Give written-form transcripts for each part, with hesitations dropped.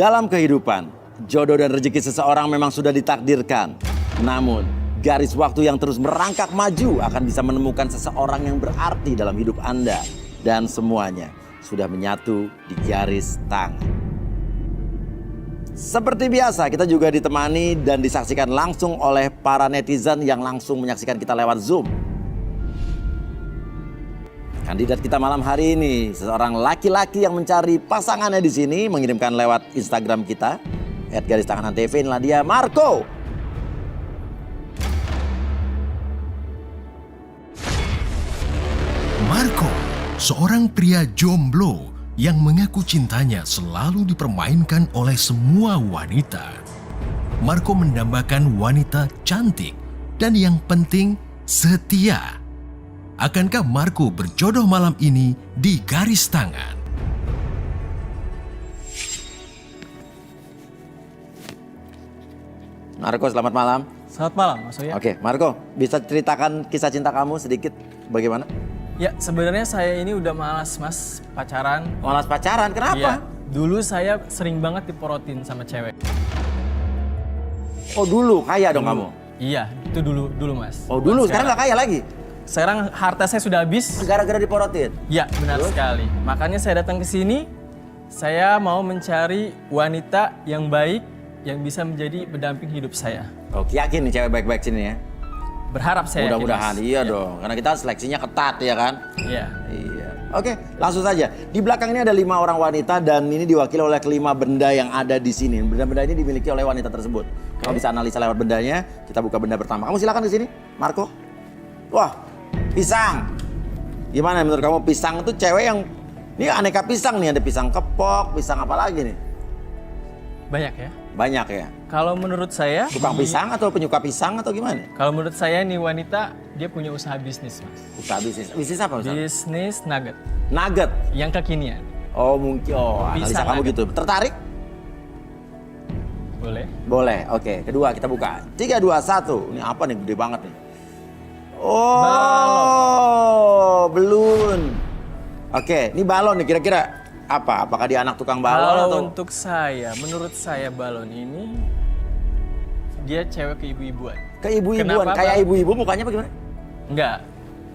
Dalam kehidupan, jodoh dan rezeki seseorang memang sudah ditakdirkan. Namun, garis waktu yang terus merangkak maju akan bisa menemukan seseorang yang berarti dalam hidup Anda. Dan semuanya sudah menyatu di garis tangan. Seperti biasa, kita juga ditemani dan disaksikan langsung oleh para netizen yang langsung menyaksikan kita lewat Zoom. Kandidat kita malam hari ini, seorang laki-laki yang mencari pasangannya di sini, mengirimkan lewat Instagram kita, @garistanganantv, inilah dia, Marco. Marco, seorang pria jomblo yang mengaku cintanya selalu dipermainkan oleh semua wanita. Marco mendambakan wanita cantik dan yang penting setia. Akankah Marco berjodoh malam ini di garis tangan? Marco, selamat malam. Selamat malam, Mas Oya. Oke, Marco, bisa ceritakan kisah cinta kamu sedikit bagaimana? Ya, sebenarnya saya ini udah malas, Mas, pacaran. Malas pacaran, kenapa? Iya, dulu saya sering banget diporotin sama cewek. Oh dulu, kaya dong kamu? Iya, itu dulu, Mas. Oh dulu, sekarang nggak kaya lagi? Sekarang harta saya sudah habis. Gara-gara diporotin? Ya, benar sekali. Makanya saya datang ke sini, saya mau mencari wanita yang baik, yang bisa menjadi pendamping hidup saya. Oke, yakin nih cewek baik-baik sini ya? Berharap saya. Mudah-mudahan, yakin, Mas. iya dong. Karena kita seleksinya ketat ya kan? Iya. Iya. Oke, langsung saja. Di belakang ini ada 5 orang wanita dan ini diwakili oleh kelima benda yang ada di sini. Benda-benda ini dimiliki oleh wanita tersebut. Kamu bisa analisa lewat bendanya. Kita buka benda pertama. Kamu silakan di sini, Marco. Wah, pisang. Gimana menurut kamu pisang itu cewek yang ini aneka pisang nih, ada pisang kepok, pisang apa lagi nih? Banyak ya. Banyak ya. Kalau menurut saya, Tukang pisang atau penyuka pisang atau gimana? kalau menurut saya nih wanita, dia punya usaha bisnis, Mas. Usaha bisnis. Bisnis apa misalnya? Bisnis nugget Nugget. yang kekinian. Oh mungkin. Oh, analisa Pisang kamu nugget. gitu. Tertarik? Boleh? Boleh. Oke. Kedua kita buka. 3, 2, 1. Ini apa nih? Gede banget nih. Oh, belum. Oke. Ini balon nih kira-kira apa? Apakah dia anak tukang balon Kalau atau? untuk saya, menurut saya balon ini dia cewek keibu-ibuan. Keibu-ibuan. Kenapa, Kayak Bang? ibu-ibu mukanya bagaimana? Enggak,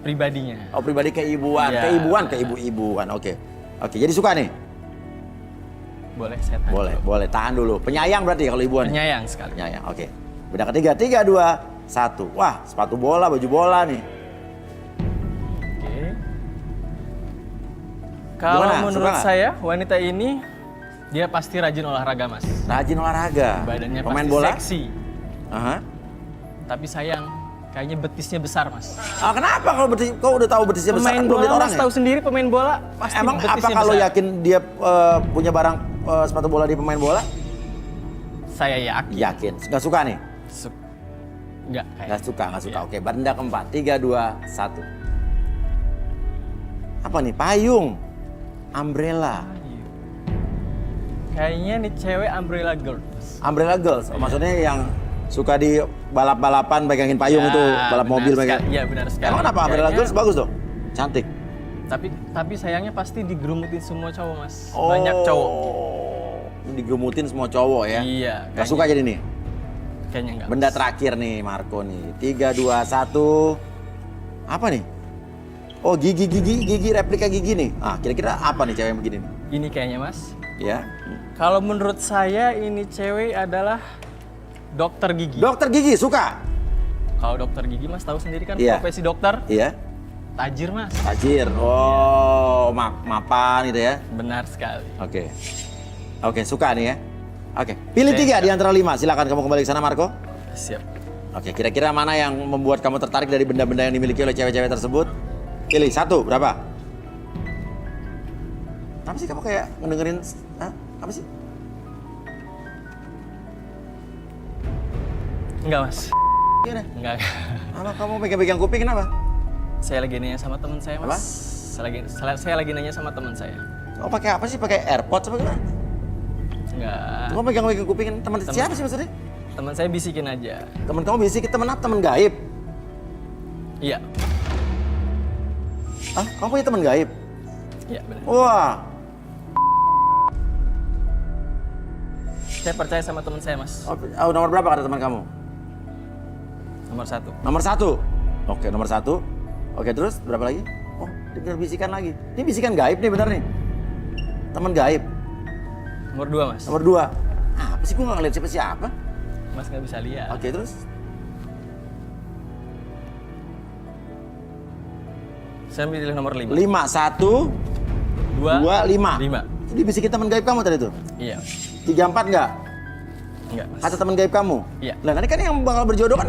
pribadinya. Oh pribadi keibuan. Ya. Keibu-ibuan. Oke. Oke. Jadi suka nih? Boleh saya tanya? Boleh. Boleh. Tahan dulu. Penyayang berarti ya kalau ibuan? Penyayang sekali. Penyayang. Oke. Benda ketiga. 3, 2, 1. Wah, sepatu bola, baju bola nih. Oke. Kalau Gimana? menurut Suka nggak? saya, wanita ini dia pasti rajin olahraga, Mas. Rajin olahraga. Badannya Pemain pasti bola? seksi. Aha. Tapi sayang, kayaknya betisnya besar, Mas. Ah, kenapa kalau betis, kau udah tahu betisnya besar? Pemain Kan belum lihat bola, orang Mas ya? tahu sendiri pemain bola pasti Emang apa betisnya kalau besar. yakin dia punya barang sepatu bola di pemain bola? Saya yakin. Yakin. Nggak suka nih? Enggak, Nggak suka. Iya. Oke, benda keempat. 3, 2, 1. Apa nih? Payung. Umbrella. Kayaknya nih cewek umbrella girl. Mas. Umbrella girls. Oh, maksudnya yang suka di balap-balapan pegangin payung Ya, itu, balap benar mobil sekali. pegang. Iya, benar sekali. Emang kenapa umbrella Kayaknya- girls bagus dong? Cantik. Tapi sayangnya pasti digerumutin semua cowok, Mas. Banyak cowok. Digemutin semua cowok ya? Iya. Nggak suka jadi nih? Kayaknya enggak. Benda terakhir nih Marco nih. 3, 2, 1. Apa nih? Oh gigi replika gigi nih. Ah kira-kira apa nih cewek yang begini nih? Ini kayaknya, Mas. Ya. Kalau menurut saya ini cewek adalah dokter gigi. Dokter gigi suka? Kalau dokter gigi, Mas tahu sendiri kan Iya. profesi dokter Iya. tajir, Mas. Tajir. Oh mapan gitu ya. Benar sekali. Oke. Oke suka nih ya. Oke. Pilih 3 di antara 5. Silakan kamu kembali ke sana Marco. Siap. Oke kira-kira mana yang membuat kamu tertarik dari benda-benda yang dimiliki oleh cewek-cewek tersebut? Pilih 1. Berapa? Apa sih kamu kayak ngedengerin? Hah? Apa sih? Enggak, Mas. Gimana? Enggak. Apa kamu pegang-pegang kuping kenapa? Saya lagi nanya sama teman saya, Mas. Apa? Saya lagi nanya sama teman saya. Oh pakai apa sih? Pakai AirPods apa gimana? Enggak. Kamu pegang-pegang kuping teman siapa sih maksudnya? Teman saya bisikin aja. Teman kamu bisik teman apa? Teman gaib? Iya. Ah, kamu punya teman gaib? Iya, benar. Wah. Saya percaya sama teman saya, Mas. Oh, nomor berapa kata teman kamu? Nomor 1. Nomor 1. Oke, nomor 1. Oke, terus berapa lagi? Oh, dengar bisikan lagi. Ini bisikan gaib nih, bener nih. Teman gaib. Nomor 2, Mas. Nomor 2. Apa sih, gue nggak ngeliat siapa-siapa. Mas nggak bisa lihat. Oke, terus? Saya pilih nomor 5. 5, 1, 2, 5. 5. Jadi bisikin teman gaib kamu tadi tuh? Iya. 3, 4 enggak? Enggak, Mas. Kata teman gaib kamu? Iya. Lah, nanti kan yang bakal berjodoh kan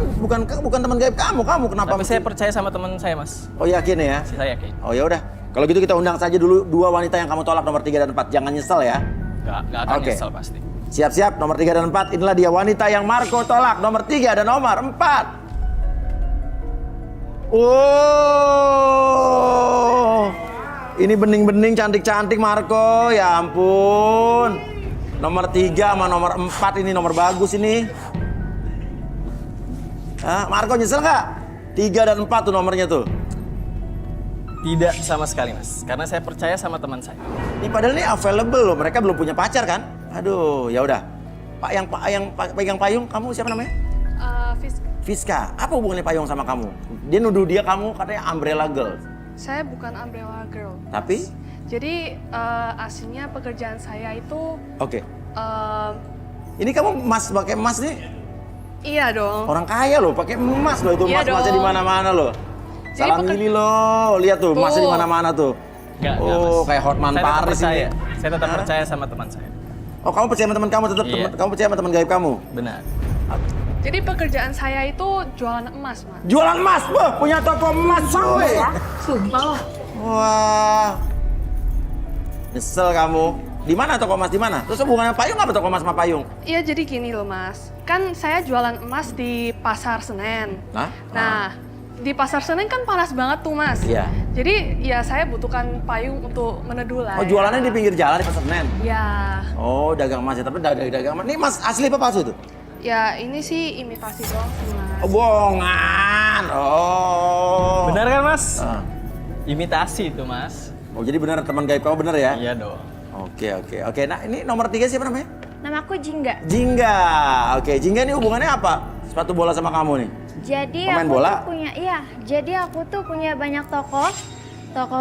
bukan teman gaib kamu. Kamu kenapa? Tapi saya percaya sama teman saya, Mas. Oh, yakin ya? Saya yakin. Oh, ya udah. Kalau gitu kita undang saja dulu 2 wanita yang kamu tolak nomor 3 dan 4. Jangan nyesel ya. Nggak akan Oke. nyesel pasti. Siap-siap, nomor 3 dan 4. Inilah dia wanita yang Marco tolak. Nomor 3 dan nomor 4. Oh, ini bening-bening cantik-cantik Marco. Ya ampun. Nomor 3 sama nomor 4 ini nomor bagus ini. Hah, Marco nyesel nggak? 3 dan 4 tuh nomornya tuh. Tidak sama sekali, Mas. Karena saya percaya sama teman saya. Ini padahal ini available loh. Mereka belum punya pacar kan? Aduh, ya udah. Pak yang pegang payung, kamu siapa namanya? Fiska. Apa hubungannya payung sama kamu? Dia nuduh dia kamu katanya umbrella girl. Saya bukan umbrella girl. Tapi? Jadi aslinya pekerjaan saya itu Oke. Ini kamu pakai emas nih? iya dong. Orang kaya loh, pakai emas loh itu Iya emas-emasnya di dong. mana-mana loh. Jadi Salam milih loh, lihat tuh emasnya di Tuh. mana-mana tuh. Nggak, Mas. Oh, kayak Hotman Saya tetap Paris percaya. ini. Saya tetap Hah? percaya sama teman saya. Oh, kamu percaya sama teman kamu tetap Iya. kamu percaya sama teman gaib kamu? Benar. Jadi pekerjaan saya itu jualan emas, Mas. Jualan emas, boh, punya toko emas, cuy. Sumpah loh. Wah. Nyesel kamu. Di mana toko emas di mana? Terus hubungannya payung apa toko emas sama payung? Iya, jadi gini loh, Mas. Kan saya jualan emas di Pasar Senen. Nah? Nah, di Pasar Senen kan panas banget tuh, Mas. Iya. Jadi ya saya butuhkan payung untuk meneduh lah. Oh, jualannya di pinggir jalan di Pasar Senen. Ya. Oh, dagang emas ya, tapi dagang emas. Ini emas asli apa palsu tuh? Ya, ini sih imitasi doang sih, Mas. Oh, bohongan. Oh. Benar kan, Mas? Ah. Imitasi itu, Mas. Oh, jadi benar teman gaib kamu benar ya? Iya dong. Oke. Nah, ini nomor 3 siapa namanya? Namaku Jingga. Jingga. Oke, Jingga ini hubungannya apa? Sepatu bola sama kamu nih? Jadi Pemain aku bola? tuh punya, jadi aku tuh punya banyak toko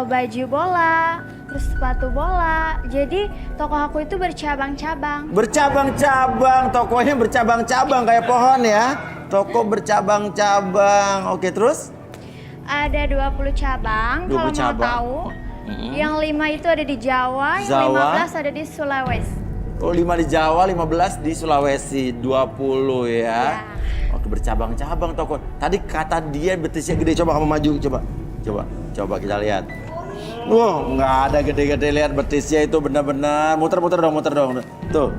baju bola, terus sepatu bola. Jadi toko aku itu bercabang-cabang. Bercabang-cabang, tokonya bercabang-cabang kayak pohon ya. Toko bercabang-cabang. Oke, terus? Ada 20 cabang 20 kalau mau cabang. tahu. Yang 5 itu ada di Jawa, yang Jawa. 15 ada di Sulawesi. Oh, 5 di Jawa, 15 di Sulawesi, 20 ya. Ya. Oke, bercabang-cabang toko. Tadi kata dia betisnya gede, coba kamu maju, coba kita lihat. Wah, nggak ada gede-gede, lihat betisnya itu benar-benar. Muter dong. Tuh.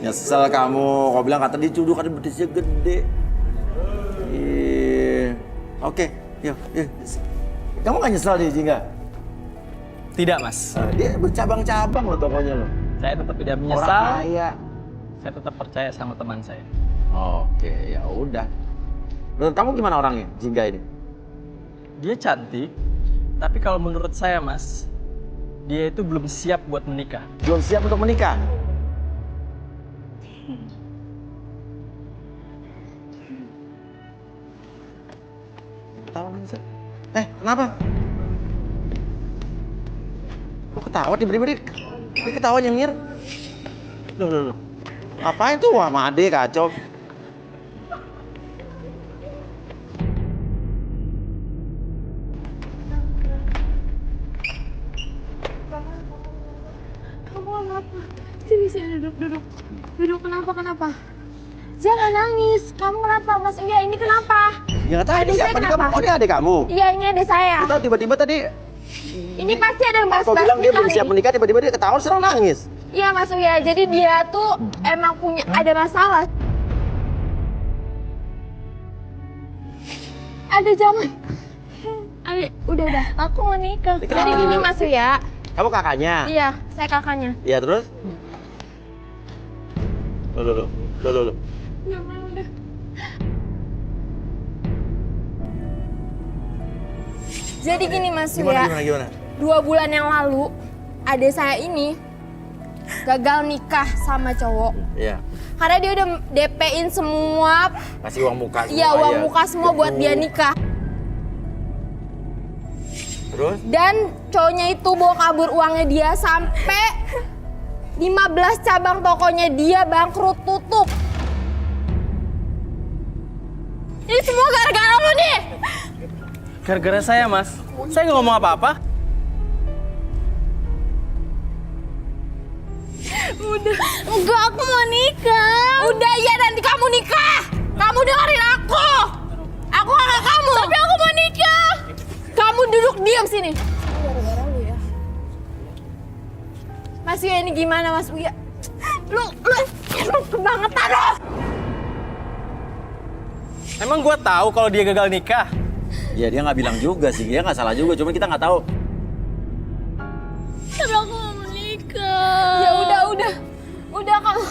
Nyesel kamu, kau bilang kata dia duduk ada betisnya gede. Oke, yuk. Kamu nggak nyesel nih, Jingga? Tidak, Mas. Dia bercabang-cabang loh tokonya loh. Saya tetap tidak Orang menyesal. kaya. Saya tetap percaya sama teman saya. Oke, ya udah. Menurut kamu gimana orangnya, Jingga ini? Dia cantik, tapi kalau menurut saya, Mas, dia itu belum siap buat menikah. Belum siap untuk menikah? Ketawa nih, Seth. Kenapa? Kok ketawa tiba-tiba dia ketawa nyengir? Loh. Ngapain tuh? Wah, Made kacau. Kamu kenapa? Bisa duduk. Duduk kenapa? Jangan nangis. Kamu kenapa? Mas Uya ini kenapa? Ya nggak tahu, Adik ini saya siapa? Ini kenapa? kamu, oh ini adik kamu? Iya, ini ada saya. Kita tiba-tiba tadi, Ini pasti ada yang kau bilang dia belum siap menikah, tiba-tiba dia ketawa, serang nangis. Iya, Mas Uya. Jadi dia tuh emang punya ada masalah. Ada zaman. Udah. Aku mau nikah. Nikah. Jadi gini, Mas Uya. Kamu kakaknya? Iya, saya kakaknya. Iya, terus? Loh. Ya, udah. Jadi gini, Mas Uya. Gimana? 2 bulan yang lalu, adik saya ini gagal nikah sama cowok. Iya. Karena dia udah DP-in semua, Kasih uang muka semua. iya uang muka semua buat dia nikah. Terus? Dan cowoknya itu bawa kabur uangnya dia sampai 15 cabang tokonya dia bangkrut tutup. Ini semua gara-gara lu nih. Gara-gara saya, Mas. Saya nggak ngomong apa-apa. Enggak, aku mau nikah. Udah ya, nanti kamu nikah. Kamu dengerin aku. Aku anak kamu. Tapi aku mau nikah. Kamu duduk diam sini. Gara-gara lu ya. Mas Uya ini gimana Mas Uya? Lu kebangetan lu. Emang gua tahu kalau dia gagal nikah. Ya dia nggak bilang juga sih, dia nggak salah juga, cuma kita nggak tahu. Tapi aku mau menikah. Ya udah kamu.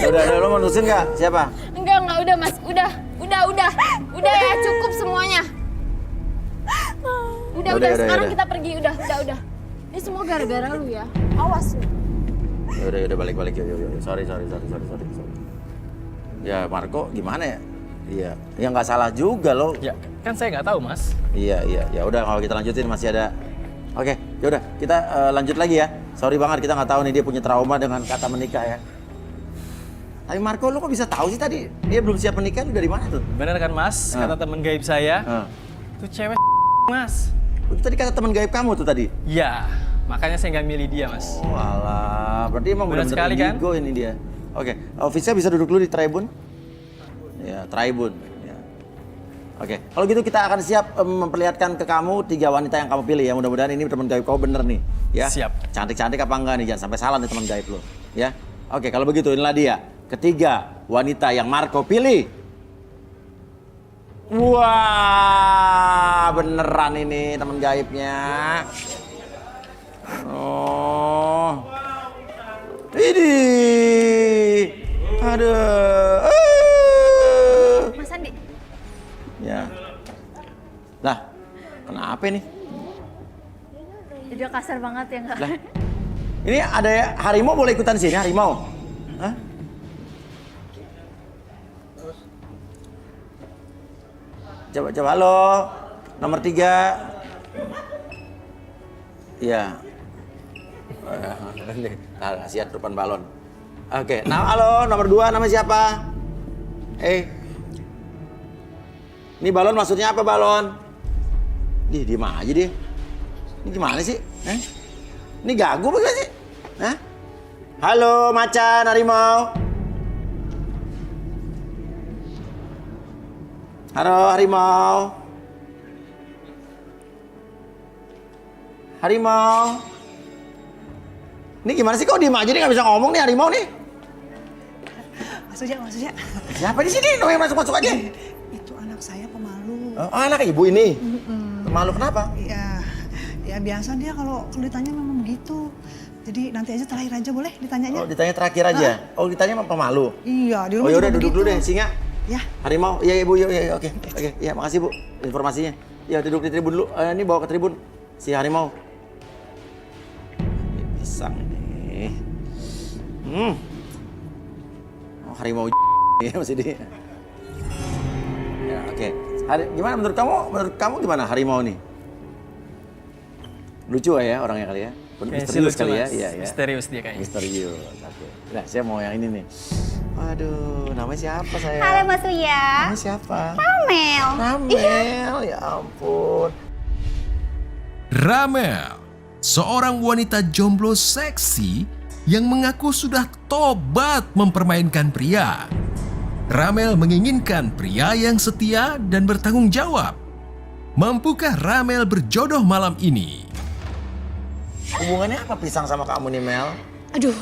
Udah, lo mau nusin nggak? Siapa? Enggak udah Mas, udah ya cukup semuanya. Udah sekarang kita pergi, udah. Ini semua gara-gara lu ya, awas lu. Udah balik, yuk. Sorry. Ya Marco gimana ya? Iya, ya nggak salah juga lo. Ya, kan saya nggak tahu, Mas. Iya, ya udah kalau kita lanjutin masih ada. Oke, ya udah kita lanjut lagi ya. Sorry banget kita nggak tahu nih dia punya trauma dengan kata menikah ya. Tapi Marco, lo kok bisa tahu sih tadi dia belum siap menikah? Lu dari mana tuh? Bener kan, Mas? Kata temen gaib saya. Tuh cewek Mas. Itu tadi kata teman gaib kamu tuh tadi. Ya, makanya saya nggak milih dia, Mas. Oh alah, berarti emang Bener benar-benar sekali, kan? indigo ini dia. Oke, Visa bisa duduk dulu di tribun. Ya, tribun. Ya. Oke, kalau gitu kita akan siap memperlihatkan ke kamu 3 wanita yang kamu pilih ya. Mudah-mudahan ini teman gaib kamu bener nih. Ya. Siap. Cantik-cantik apa enggak nih? Jangan sampai salah nih teman gaib lo. Ya. Oke, kalau begitu inilah dia. Ketiga wanita yang Marco pilih. Wah, beneran ini teman gaibnya. Oh. Ini. Aduh. Mas Andi. Ya. Lah, kenapa ini? Udah kasar banget ya nggak? Lah. Ini ada harimau boleh ikutan sini, harimau? Hah? Coba halo. Nomor 3. Iya. Kasihan depan balon. Oke, nah halo, nomor 2 nama siapa? Ini balon maksudnya apa balon? Diem aja dia. Ini gimana sih? Ini gagu apa sih? Hah? Halo macan harimau. Halo harimau. Harimau. Ini gimana sih kok diem aja nih nggak bisa ngomong nih harimau nih? Maksudnya. Siapa di sini? Yang masuk aja. Itu anak saya pemalu. Oh, anak ibu ini. Pemalu kenapa? Ya biasa dia kalau ditanya memang begitu. Jadi nanti aja terakhir aja boleh ditanyanya. Oh, ditanya terakhir aja. Oh, ditanya emang pemalu. Iya, di rumah Oh, juga yaudah duduk begitu. dulu deh, singa. Ya. Harimau. Iya, Ibu. Iya, oke. Ya, makasih, Bu. Informasinya. Ya, duduk di tribun dulu. Ini bawa ke tribun si harimau. Ini pisang ini. Oh, harimau ya masih di. Ya, oke. Gimana menurut kamu? Menurut kamu gimana harimau nih? Lucu ya orangnya kali ya? Misterius lucu, kali ya? Mas. Iya, ya. Misterius dia kayaknya. Misterius. Oke. Nah, saya mau yang ini nih. Waduh, namanya siapa saya? Halo Mas Uya. Namanya siapa? Amel. Ramel, ya ampun. Ramel, seorang wanita jomblo seksi yang mengaku sudah tobat mempermainkan pria. Ramel menginginkan pria yang setia dan bertanggung jawab. Mampukah Ramel berjodoh malam ini? Hubungannya apa pisang sama kamu nih, Mel? Aduh,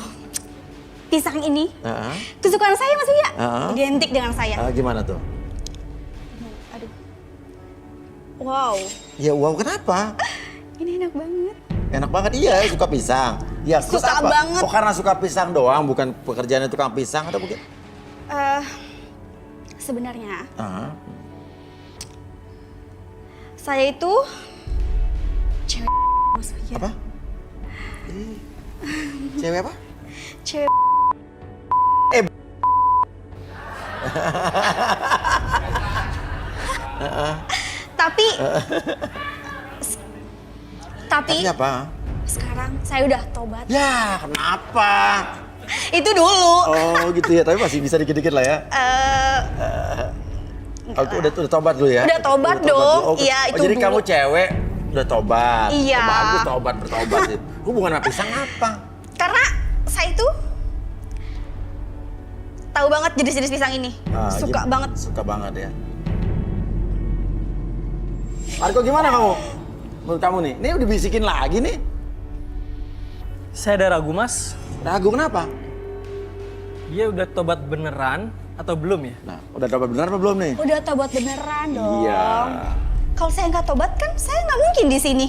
pisang ini Heeh. kesukaan saya Mas Uya. Heeh. Identik dengan saya. Gimana tuh? Aduh. Wow, Ya wow, kenapa? ini enak banget. Enak banget, iya suka pisang. Ya, terus Suka apa? banget. Oh karena suka pisang doang, bukan pekerjaannya tukang pisang atau mungkin? Sebenarnya Heeh. saya itu cewek Mas Uya. Apa? Cewek apa? Cewek. Tapi Tapi apa? sekarang saya udah tobat. Ya, kenapa? Itu dulu. Oh gitu ya, tapi masih bisa dikit-dikit lah ya. Udah tobat dulu ya? Udah tobat dong. dulu. Iya, itu jadi dulu. kamu cewek udah tobat. Iya. Oh, bagus bertobat sih. Hubungan sama pisang apa? Karena saya itu tahu banget jenis-jenis pisang ini. Suka banget. Suka banget ya. Marco gimana kamu? Menurut kamu nih, ini udah bisikin lagi nih. Saya ada ragu, Mas. Ragu kenapa? Dia udah tobat beneran atau belum ya? Nah, udah tobat benar apa belum nih? Udah tobat beneran dong. Iya. Kalau saya nggak tobat kan saya nggak mungkin di sini.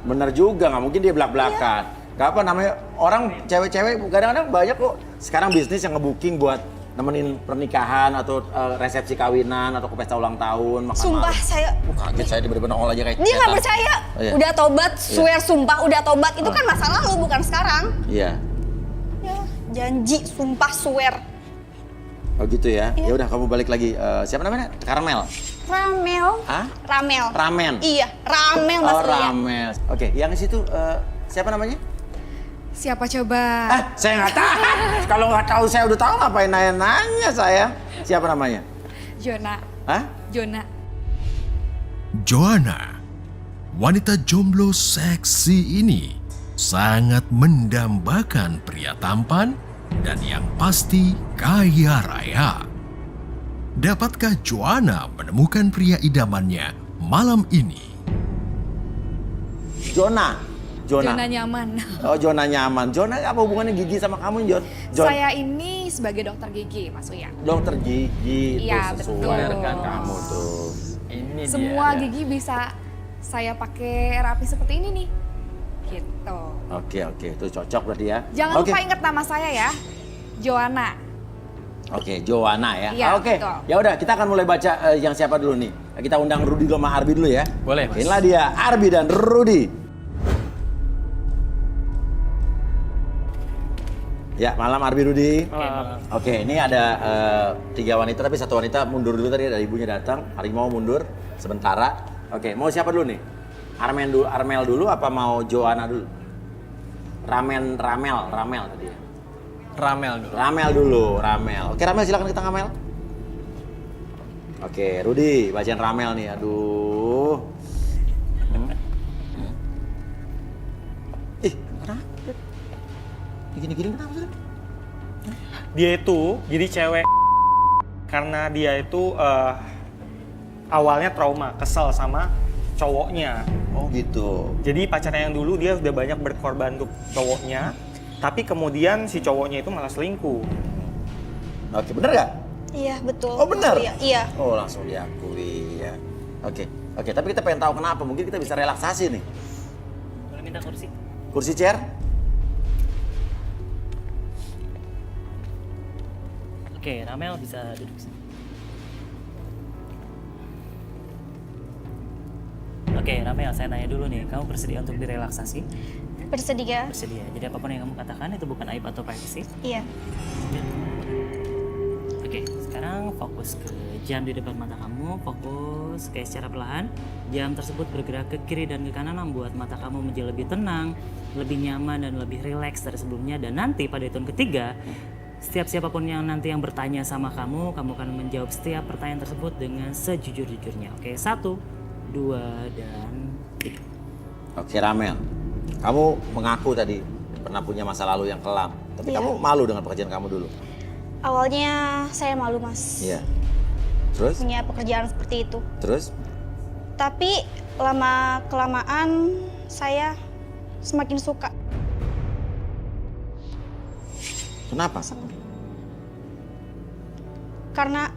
Bener juga, nggak mungkin dia belak-belakan. Gak apa namanya, orang cewek-cewek kadang-kadang banyak kok sekarang bisnis yang nge-booking buat nemenin pernikahan atau resepsi kawinan atau ke pesta ulang tahun. Makan Sumpah malam. saya. Kaget saya bener-bener nongol aja kayak Dia nggak setan. percaya. Oh, iya. Udah tobat, swear sumpah udah tobat. Itu kan masa lalu bukan sekarang. Iya. Ya, janji sumpah swear. Oh gitu ya. Iya. Ya udah kamu balik lagi. Siapa namanya? Karmel. Ramel. Hah? Ramel. Ramen. Iya, Ramel Mas Oh, Uya. Ramel. Oke, yang di situ siapa namanya? Siapa coba? Saya nggak tahu. Kalau nggak tahu saya udah tahu ngapain nanya saya. Siapa namanya? Jona. Hah? Jona. Joanna, wanita jomblo seksi ini sangat mendambakan pria tampan dan yang pasti kaya raya. Dapatkah Joanna menemukan pria idamannya malam ini? Jona. Jona nyaman. Oh, Jona nyaman. Jona apa hubungannya Gigi sama kamu, Jon? Saya ini sebagai dokter gigi, Mas Uya. Dokter gigi Iya, tuh sesuai betul. dengan kamu tuh. Ini Semua dia. gigi bisa saya pakai rapi seperti ini nih. Gitu. Oke, itu cocok berarti ya. Jangan Oke. lupa ingat nama saya ya. Joanna. Oke, Joanna ya. Iya, Oke. betul. Ya udah, kita akan mulai baca yang siapa dulu nih. Kita undang Rudi dulu sama Arbi dulu ya. Boleh, Mas. Inilah dia, Arbi dan Rudi. Ya, malam Arbi Rudi. Oke, ini ada 3 wanita tapi 1 wanita mundur dulu tadi, ada ibunya datang. Harimau mundur sementara. Oke, mau siapa dulu nih? Armel dulu apa mau Joanna dulu? Ramel tadi ya. Ramel dulu. Ramel. Oke, Ramel silakan kita ngamel. Oke, Rudi, bacain Ramel nih. Aduh. Kenapa? Gini-gini kenapa sih? Dia itu jadi cewek karena dia itu awalnya trauma, kesel sama cowoknya. Oh gitu. Jadi pacarnya yang dulu dia udah banyak berkorban untuk cowoknya, tapi kemudian si cowoknya itu malah selingkuh. Oke, bener gak? Iya, betul. Oh bener? Mas Uya. Iya. Oh langsung diakui ya. Oke, tapi kita pengen tahu kenapa. Mungkin kita bisa relaksasi nih. Boleh minta kursi? Kursi chair? Oke, Ramel bisa duduk sini. Oke, Ramel, saya nanya dulu nih, kamu bersedia untuk direlaksasi? Bersedia? Bersedia. Jadi apapun yang kamu katakan itu bukan aib atau privacy. Iya. Oke, sekarang fokus ke jam di depan mata kamu, fokus kayak secara perlahan. Jam tersebut bergerak ke kiri dan ke kanan membuat mata kamu menjadi lebih tenang, lebih nyaman dan lebih rileks dari sebelumnya. Dan nanti pada hitungan ketiga, siapapun yang nanti yang bertanya sama kamu akan menjawab setiap pertanyaan tersebut dengan sejujur-jujurnya. Oke, 1, 2, dan 3. Oke, Ramel. Kamu mengaku tadi pernah punya masa lalu yang kelam. Tapi Iya. kamu malu dengan pekerjaan kamu dulu. Awalnya saya malu, Mas. Iya. Terus? Punya pekerjaan seperti itu. Terus? Tapi lama-kelamaan saya semakin suka. Kenapa? Karena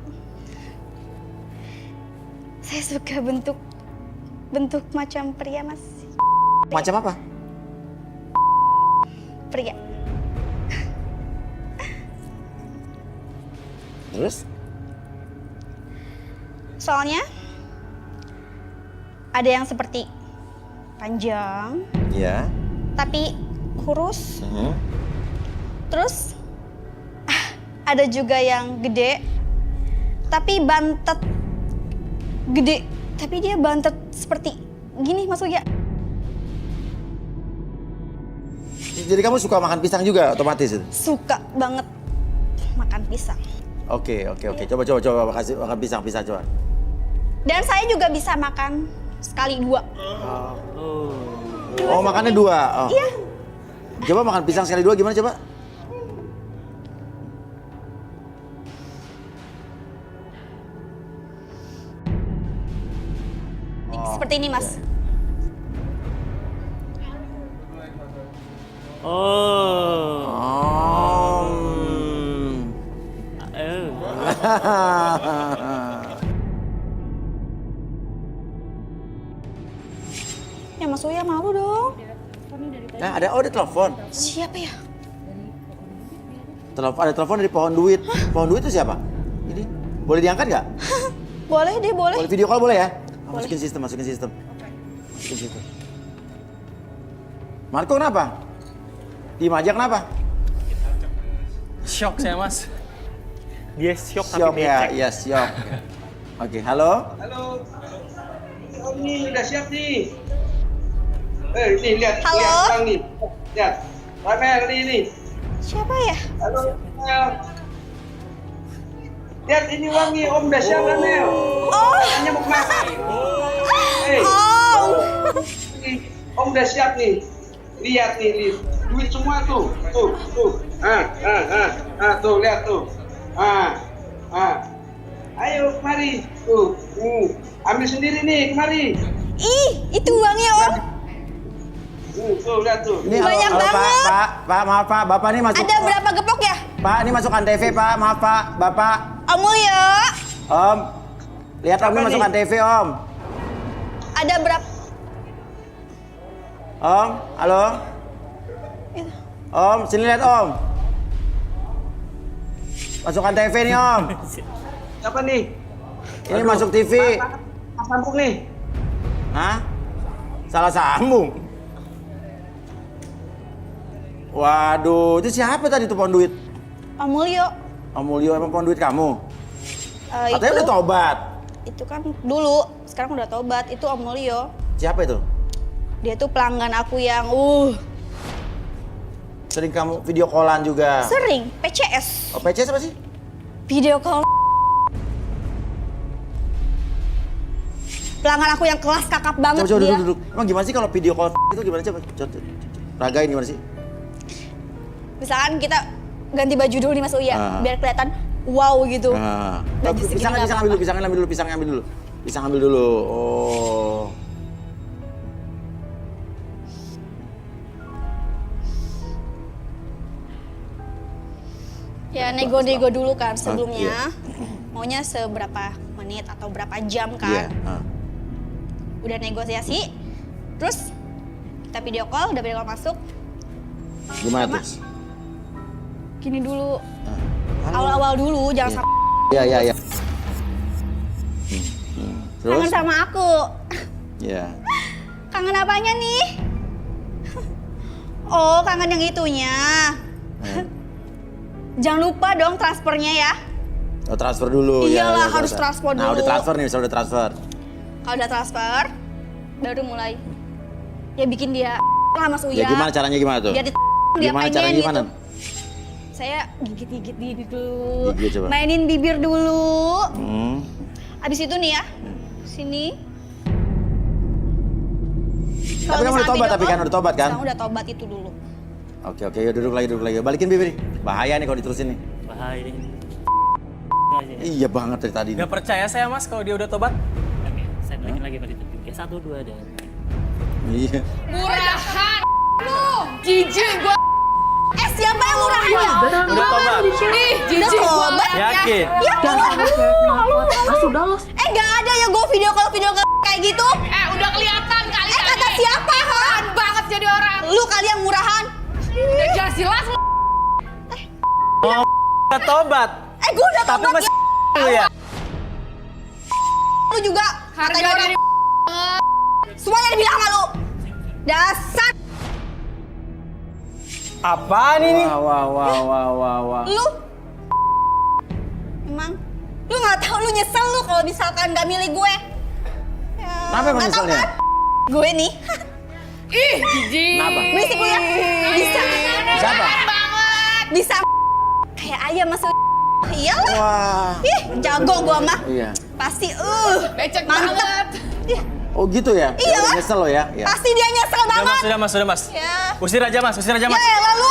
saya suka bentuk macam pria, Mas. Macam apa? Pria. Terus? Soalnya ada yang seperti panjang, Iya. tapi kurus. Mhm. Terus ada juga yang gede, tapi bantet. Gede, tapi dia bantet seperti gini Mas Uya. Jadi kamu suka makan pisang juga otomatis itu? Suka banget makan pisang. Oke. Coba kasih makan pisang coba. Dan saya juga bisa makan sekali 2. Oh, makannya 2. Oh. Iya. Coba makan pisang sekali 2 gimana coba? Seperti ini Mas. Oh. Ya Mas Uya malu dong. Nah, ada telepon. Siapa ya? Ada telepon dari Pohon Duit. Pohon Duit itu siapa? Ini boleh diangkat nggak? Boleh deh, boleh. Boleh video call boleh ya? Boleh. Masukin sistem. Marco kenapa? Diem aja kenapa? Shock saya mas. Dia shock Syok tapi dia ya, cek. iya syok. Oke, halo? Halo. Oh, ini udah siap nih. Ini lihat, Halo? lihat Bang nih. Lihat. Ramel ini. Siapa ya? Halo. Ramel. Lihat ini Bang nih, Om udah siap Ramel. Oh. Hanya mau kemana? Hei, Om. nih, Om udah siap nih. Lihat nih, duit semua tuh. Tuh. Tuh, lihat tuh. Ayo kemari. Tuh. Ambil sendiri nih, kemari. Ih, itu uangnya Om. Tuh, lihat tuh. Ini Banyak halo, banget. Pak, maaf Pak, Bapak ini masuk. Ada berapa gepok ya? Pak, ini masuk Antv Pak, maaf Pak, Bapak. Om Mulyo. Om, lihat Om ini Apa masuk nih? Antv Om. Ada berapa? Om, halo? Om, sini lihat Om. Masuk Antv nih Om. Siapa nih? Ini masuk TV. Sambung nih. Hah? Salah sambung. Waduh, itu siapa tadi tuh Pohon Duit? Om Mulyo. Om Mulyo emang Pohon Duit kamu? Katanya Itu, udah tobat. itu kan dulu, sekarang udah tobat. Itu Om Mulyo. Siapa itu? Dia tuh pelanggan aku yang Sering kamu video callan juga. sering PCS. Oh, PCS apa sih? Video call. Pelanggan aku yang kelas kakap banget Coba dia. duduk. Emang gimana sih kalau video call itu gimana coba? Ragain gimana sih? Misalkan kita ganti baju dulu nih Mas Uya, biar kelihatan wow gitu. Nah, Baju segini pisang nggak ambil dulu, apa-apa. pisang ambil dulu. Oh. Ya nego-nego dulu kan sebelumnya. iya. Maunya seberapa menit atau berapa jam Iya. kan. Udah negosiasi. Terus kita video call, udah video call masuk. Gimana Sama. tuh? Gini dulu. Awal-awal dulu, jangan sampai Iya. Terus? kangen sama aku. Iya. Kangen apanya nih? Oh, kangen yang itunya. Jangan lupa dong transfernya ya. Oh, transfer dulu. Iyalah, ya, harus transfer Nah, dulu. udah transfer nih, misalnya udah transfer. Kalau udah transfer, baru mulai. Ya bikin dia lah Mas Uya. Ya gimana caranya gimana tuh? Biar dia Gimana pengen caranya gitu. gimana? Saya gigit-gigit bibir dulu. Gigit coba. Mainin bibir dulu. Hmm. Abis itu nih ya, sini. Tapi kamu udah tobat, tapi kan udah tobat kan? Sekarang udah tobat itu dulu. Oke, yuk duduk lagi. Balikin bibir. Bahaya nih kalau diterusin nih. Bahaya ini. Iya banget dari tadi. Gak percaya saya mas kalau dia udah tobat. Oke, saya balikin lagi pada topik. Ya, 1, 2, dan. Iya. Murahan lu. Jijik gua. Siapa yang murahan ya? Udah tobat. Ih, jijik Udah gua. tobat? Yakin? Ya nggak ada ya gue video call kayak gitu. Udah kelihatan kali. Kata siapa? Murahan banget jadi orang. Lu kali yang murahan. Udah jelas-jelas lu. Udah tobat. Gue udah Tapi tobat masih ya. lu ya. Lu juga. Harga Katain orang. diri Semuanya dibilang sama lu. Dasar Apaan ini? Wah. lu. Emang lu nggak tahu lu nyesel lu kalau misalkan nggak milih gue. Ya, Kenapa emang nggak tahu nyeselnya? kan? Gue nih. Ih, jijik. Kenapa? Berisik lu ya. Bisa. Siapa? Bisa. Kayak ayam masuk. Iyalah. Wah. Ih, jago gua mah. Iya. Pasti Becek mantep. banget. Ih, Oh gitu ya? Iya Udah lah. nyesel lo ya? Ya. pasti dia nyesel banget. Sudah mas. Ya. Usir aja mas. Ya lalu.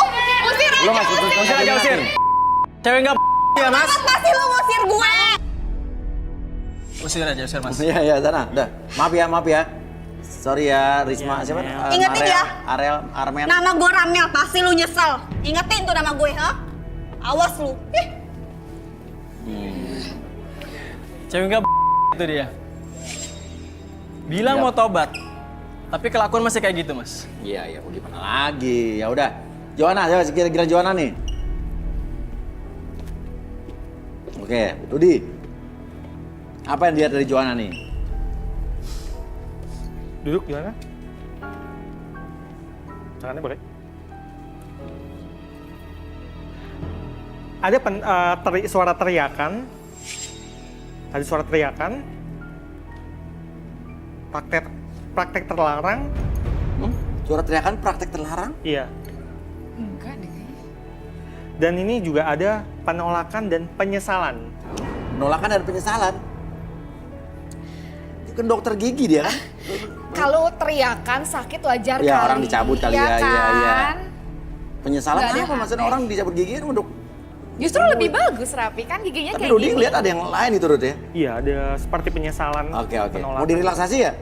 Usir Lo mas, Usir aja, usir. Cewek nggak ya mas? Pasti lu ngusir gue. Usir mas. Iya, sana. Udah. Maaf ya. Sorry ya, Risma. Ya, Siapa? Mel. Ingetin ya. Armel. Nama gue Ramel, pasti lu nyesel. Ingetin tuh nama gue, ha? Awas lu. Ih. Cewek nggak itu dia. Bilang Yap. mau tobat, tapi kelakuan masih kayak gitu mas. Iya, mau gimana lagi? Ya udah. Joanna, kira-kira Joanna nih. Oke, Rudi. Apa yang dilihat dari Joanna nih? Duduk gimana? Tangannya boleh. Ada suara teriakan. Ada suara teriakan. Praktek terlarang. Suara teriakan praktek terlarang? Iya. Enggak deh. Dan ini juga ada penolakan dan penyesalan. Penolakan dan penyesalan. Itu kan dokter gigi dia kan? Kalau teriakan sakit wajar Ya, kali. orang dicabut kali ya, iya. kan? Penyesalan Nggak ada apa? yang Maksudnya aneh. orang dicabut gigi kan untuk... Justru lebih bagus Rapi kan giginya Tapi kayak Rudi gini. ngeliat ada yang lain itu Rudi ya? Iya, ada seperti penyesalan. Oke. penolakan. Mau direlaksasi ya?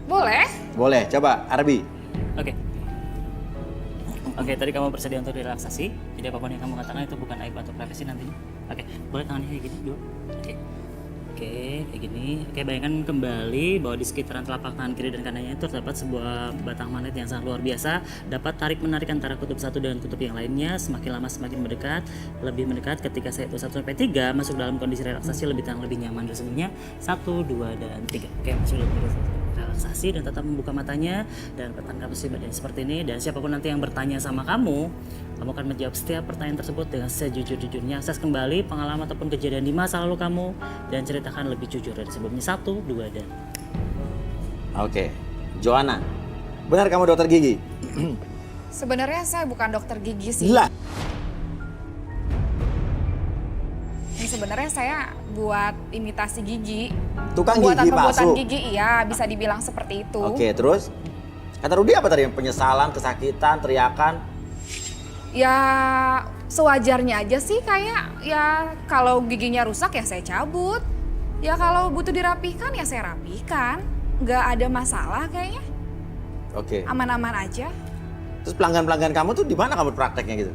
Boleh? Boleh, coba Arbi. Oke, tadi kamu bersedia untuk direlaksasi. Jadi apapun yang kamu katakan itu bukan aib atau privasi nantinya. Oke, boleh tangannya kayak gini dulu. Oke, kayak gini. Oke, bayangkan kembali bahwa di sekitaran telapak tangan kiri dan kanannya itu terdapat sebuah batang magnet yang sangat luar biasa. Dapat tarik-menarik antara kutub satu dengan kutub yang lainnya. Semakin lama semakin mendekat, lebih mendekat. Ketika saya hitung 1 sampai 3, masuk dalam kondisi relaksasi lebih tenang, lebih nyaman. Terus sebenarnya 1, 2, dan 3. Oke, masuk dalam kondisi relaksasi dan tetap membuka matanya dan pertahankan posisi badan seperti ini. Dan siapapun nanti yang bertanya sama kamu akan menjawab setiap pertanyaan tersebut dengan sejujur-jujurnya. Akses kembali pengalaman ataupun kejadian di masa lalu kamu dan ceritakan lebih jujur dari sebelumnya. 1, 2, dan Oke. Joanna, benar kamu dokter gigi? Sebenarnya saya bukan dokter gigi sih. Gila. Ini sebenarnya saya buat imitasi gigi. Tukang Pembuatan gigi pembuatan palsu. gigi, iya bisa dibilang seperti itu. Oke, terus? Kata Rudi apa tadi? Penyesalan, kesakitan, teriakan? Ya sewajarnya aja sih, kayak ya kalau giginya rusak ya saya cabut. Ya kalau butuh dirapikan ya saya rapikan. Nggak ada masalah kayaknya. Oke. Aman-aman aja. Terus pelanggan-pelanggan kamu tuh di mana kamu prakteknya gitu?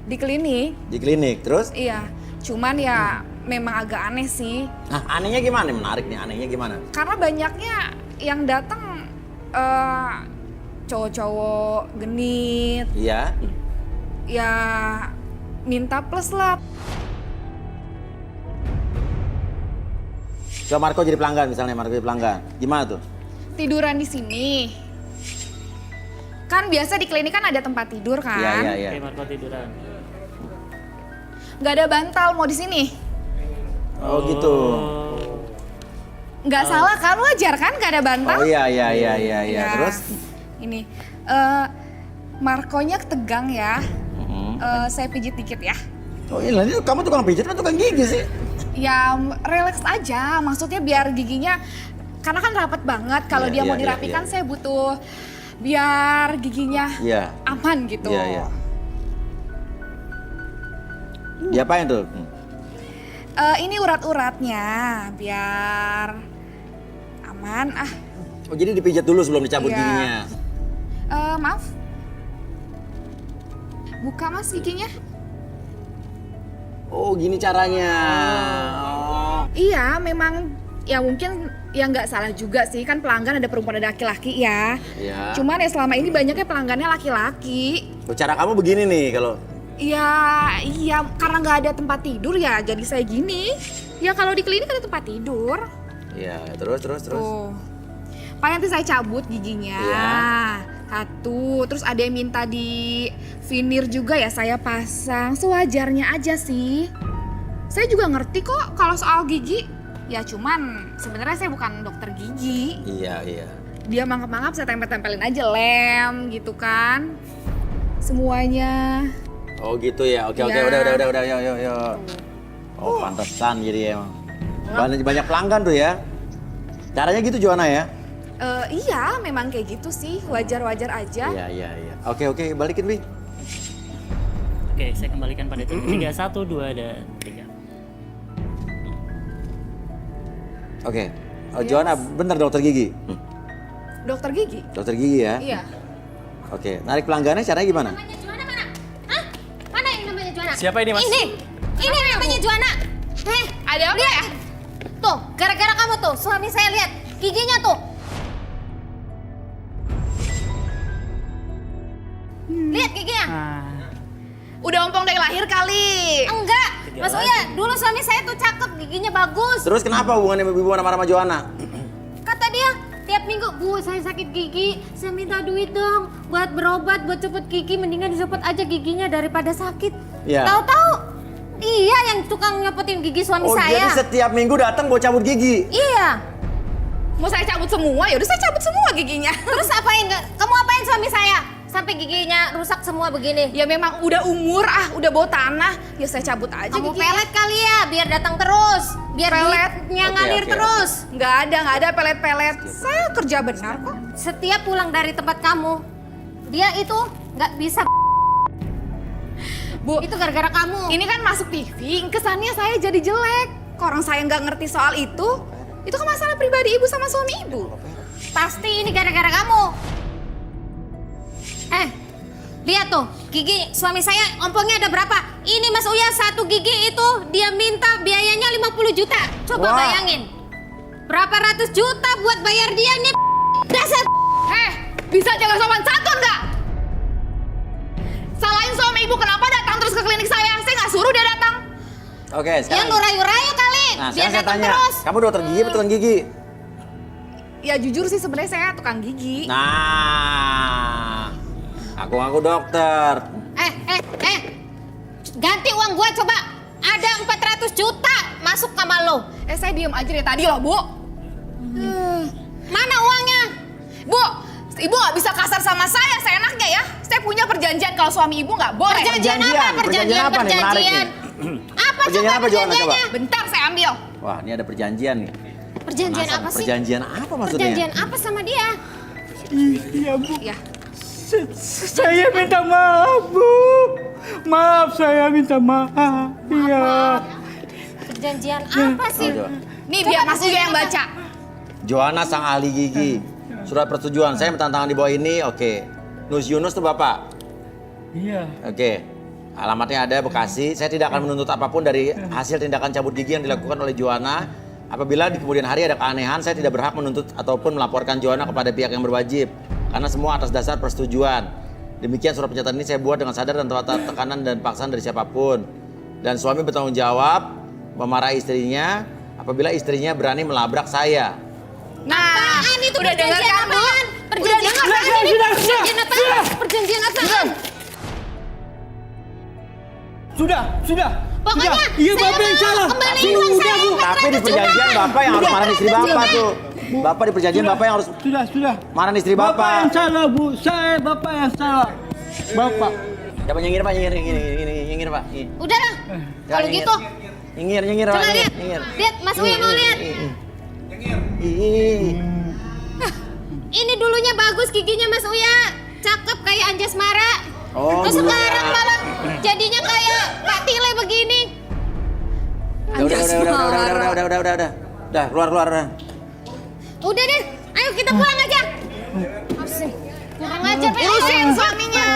Di klinik, Di klinik, terus? iya. Cuman ya memang agak aneh sih. Nah, anehnya gimana? Menarik nih, anehnya gimana? Karena banyaknya yang datang cowok-cowok genit, Iya. ya minta plus lah. Coba Marco jadi pelanggan misalnya, Marco jadi pelanggan. Gimana tuh? Tiduran di sini. Kan biasa di klinik kan ada tempat tidur kan? Iya. Oke, Marco tiduran. Nggak ada bantal, mau di sini. Oh gitu. Nggak salah kan, wajar kan nggak ada bantal? Oh iya. Ya, Terus? Ini, Markonya tegang ya. Saya pijit dikit ya. Oh iya, ini kamu tukang pijat atau tukang gigi sih? Ya relax aja, maksudnya biar giginya, karena kan rapat banget. Kalau Iya, dia mau iya, dirapikan iya. saya butuh biar giginya Iya. aman gitu. Iya. Diapain tuh? Ini urat-uratnya biar aman. Oh jadi dipijat dulu sebelum dicabut Iya. giginya? Maaf. Buka mas giginya. Oh gini caranya. Oh. Iya, memang ya mungkin ya nggak salah juga sih, kan pelanggan ada perempuan ada laki-laki ya. Iya. Cuman ya selama ini banyaknya pelanggannya laki-laki. Oh, cara kamu begini nih kalau... Iya, karena nggak ada tempat tidur ya jadi saya gini. Ya kalau di klinik ada tempat tidur. Iya, terus. Tuh. Pak, nanti saya cabut giginya. Iya. Satu, terus ada yang minta di veneer juga ya saya pasang. Sewajarnya aja sih. Saya juga ngerti kok kalau soal gigi. Ya cuman sebenarnya saya bukan dokter gigi. Iya, iya. Dia mangap-mangap saya tempel-tempelin aja lem gitu kan. Semuanya. Oh gitu ya. Oke, Ya. udah, yuk. Oh, pantesan jadi emang. Banyak pelanggan tuh ya. Caranya gitu Joanna ya? Iya, memang kayak gitu sih. Wajar-wajar aja. Iya. Oke, balikin Bi. Oke, saya kembalikan pada tim 3, 1, 2, dan 3. Oke. Joanna, bener dokter gigi? Dokter gigi? Dokter gigi ya? Iya. Oke, narik pelanggannya caranya gimana? Namanya Joanna mana? Hah? Mana yang namanya Joanna? Siapa ini, Mas? Ini yang namanya Joanna. Ada apa ya? Tuh, gara-gara kamu tuh, suami saya lihat giginya tuh. Lihat giginya. Udah ompong dari lahir kali. Enggak, Mas Uya, dulu suami saya tuh cakep, giginya bagus. Terus kenapa hubungannya ibu sama Joanna? Kata dia, tiap minggu, Bu, saya sakit gigi, saya minta duit dong buat berobat, buat cepet gigi, mendingan dicopot aja giginya daripada sakit. Iya. Tahu-tahu, iya yang tukang nyopotin gigi suami Oh, saya. jadi setiap minggu datang buat cabut gigi? Iya. Mau saya cabut semua? Ya udah saya cabut semua giginya. Terus apain? Kamu apain suami saya? Sampai giginya rusak semua begini. Ya memang udah umur, udah bau tanah. Ya saya cabut aja Kamu giginya. pelet kali ya, biar datang terus. Biar duitnya Oke, ngalir oke. terus. Nggak ada pelet-pelet. Saya kerja benar kok. Setiap pulang dari tempat kamu, dia itu nggak bisa. Bu, Itu gara-gara kamu. ini kan masuk TV, kesannya saya jadi jelek. Kok orang saya nggak ngerti soal itu kan masalah pribadi ibu sama suami ibu. Pasti ini gara-gara kamu. Lihat tuh, gigi suami saya ompongnya ada berapa? Ini Mas Uya, satu gigi itu dia minta biayanya 50 juta. Coba Wah. bayangin. Berapa ratus juta buat bayar dia nih dasar. Bisa jaga sopan santun nggak? Salahin suami ibu kenapa datang terus ke klinik saya? Saya nggak suruh dia datang. Oke, Ya sekarang. lu rayu-rayu kali. Nah, Biar sekarang saya datang tanya, terus. kamu dokter gigi atau tukang gigi? Ya jujur sih sebenarnya saya tukang gigi. Nah, aku ngaku dokter. Ganti uang gua coba. Ada 400 juta masuk sama lo. Saya diem aja dari tadi loh, Bu. Mana uangnya? Bu, ibu nggak bisa kasar sama saya seenaknya ya. Saya punya perjanjian kalau suami ibu nggak boleh. Perjanjian apa? Perjanjian apa nih? Menarik nih. Apa Perjanjian coba apa, Joanna, perjanjiannya? Bentar saya ambil. Wah, ini ada perjanjian nih. Perjanjian Penasaran, apa sih? Perjanjian apa maksudnya? Perjanjian apa sama dia? Iya, Bu. Ya. Saya minta maaf, Bu. Maaf, saya minta maaf. Iya. Perjanjian apa sih? Coba. Nih biar Mas Uya yang baca. Joanna sang ahli gigi. Surat persetujuan saya tanda tangan di bawah ini, oke. Nus Yunus tuh Bapak. Iya. Oke. Alamatnya ada Bekasi. Saya tidak akan menuntut apapun dari hasil tindakan cabut gigi yang dilakukan oleh Joanna. Apabila di kemudian hari ada keanehan, saya tidak berhak menuntut ataupun melaporkan Joanna kepada pihak yang berwajib. Karena semua atas dasar persetujuan. Demikian surat pernyataan ini saya buat dengan sadar dan tanpa tekanan dan paksaan dari siapapun. Dan suami bertanggung jawab memarahi istrinya apabila istrinya berani melabrak saya. Nah, Apaan itu udah dengar perjanjian kan, Bu? apaan? Perjanjian apaan ini? Perjanjian apaan? Perjanjian apaan? Sudah. Pokoknya Iya, saya Bapak yang mau salah. kembaliin uang saya. Tapi di perjanjian Bapak yang harus marahin istri Bapak tuh. Bapak di perjanjian Bapak yang harus Sudah. marahin istri Bapak Bapak. yang salah, Bu. Saya Bapak yang salah. Bapak. Coba nyengir Pak, nyengir Pak. Udahlah, kalau Nyengir. gitu. Nyengir Pak, Coba lihat. nyengir. Lihat, Mas Uya mau lihat. Ih. Ini dulunya bagus giginya Mas Uya. Cakep kayak Anjasmara. Oh, Terus dulu sekarang ya. malah jadinya kayak Pak Tile begini. Udah. Udah, keluar. Udah deh, ayo kita pulang aja. Kurang ajar, Urusin suaminya.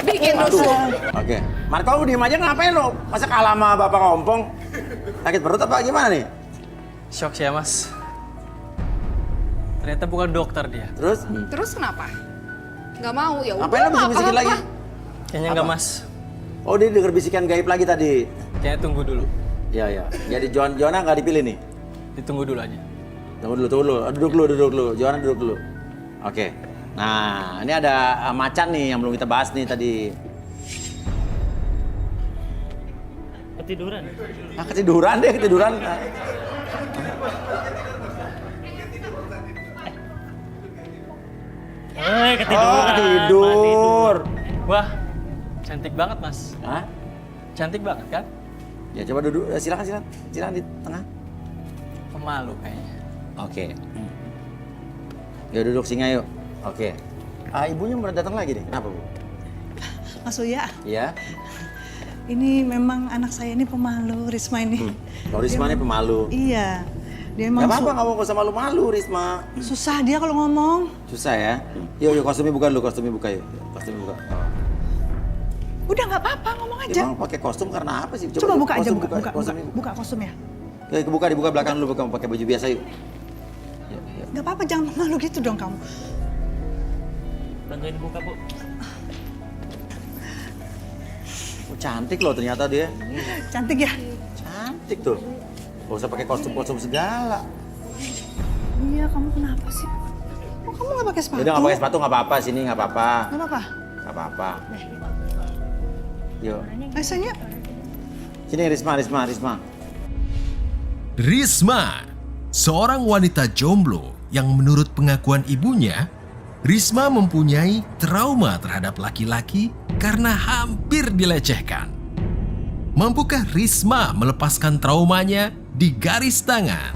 Bikin rusuh. Oke. Marco, lu diem aja ngapain lo? Masa kalah sama Bapak Kompong? Sakit perut apa gimana nih? Shock ya, Mas. Ternyata bukan dokter dia. Terus? Terus kenapa? Nggak mau ya udah. Ngapain lo bisik-bisikin lagi? Kayaknya enggak, Mas. Oh, dia denger bisikan gaib lagi tadi. Kayaknya tunggu dulu. Iya. Jadi Joanna nggak dipilih nih? Ditunggu dulu aja. Tunggu dulu. Duduk dulu. Joanna duduk dulu. Oke. Nah, ini ada macan nih yang belum kita bahas nih tadi. Ketiduran. Ketiduran. Ketiduran. Tidur. Wah, cantik banget mas. Hah? Cantik banget kan? Ya coba duduk, silakan di tengah. Pemalu kayaknya. Oke. Yuk duduk singa yuk. Oke. Ibunya baru datang lagi nih. Kenapa Bu? Mas Uya, Iya. ini memang anak saya ini pemalu, Risma ini. Kalau Risma ini pemalu. Iya, dia emang Gak apa-apa, nggak usah malu-malu Risma. susah dia kalau ngomong. Susah ya? Yuk kostumnya buka dulu, Kostumnya buka. Udah nggak apa-apa, ngomong aja. Emang pakai kostum karena apa sih? Coba buka aja, kostum, buka kostumnya. Ya, dibuka belakang dulu, pakai baju biasa yuk. Nggak apa-apa, jangan malu gitu dong kamu. Bantuin buka, Bu. Oh, cantik loh ternyata dia. Cantik ya? Cantik tuh. Gak usah pakai kostum segala. Iya, kamu kenapa sih? Kok kamu nggak pakai sepatu? Udah nggak pakai sepatu nggak apa-apa, sini nggak apa-apa. Nggak apa-apa? Nggak apa-apa. Yuk. Rasanya? Sini Risma. Risma, seorang wanita jomblo yang menurut pengakuan ibunya, Risma mempunyai trauma terhadap laki-laki karena hampir dilecehkan. Mampukah Risma melepaskan traumanya di garis tangan?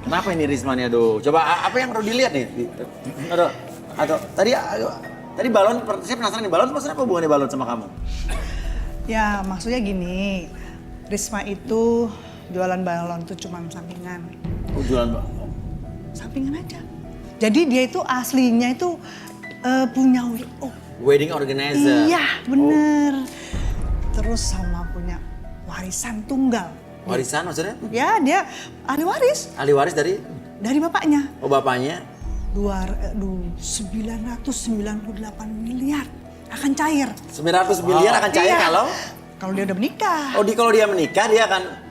Kenapa ini Risma nih? Aduh, coba apa yang perlu dilihat nih? Aduh, tadi balon, saya penasaran nih, balon maksudnya apa hubungannya balon sama kamu? Ya, maksudnya gini, Risma itu jualan balon tuh cuma sampingan. Oh, jualan balon? Sampingan aja. Jadi dia itu aslinya itu punya Wedding organizer? Iya, bener. Terus sama punya warisan tunggal. Warisan maksudnya? Ya, dia ahli waris. Ahli waris dari? Dari bapaknya. Oh, bapaknya? 998 miliar akan cair. 900 miliar akan cair Iya. kalau dia udah menikah. Oh, kalau dia menikah dia akan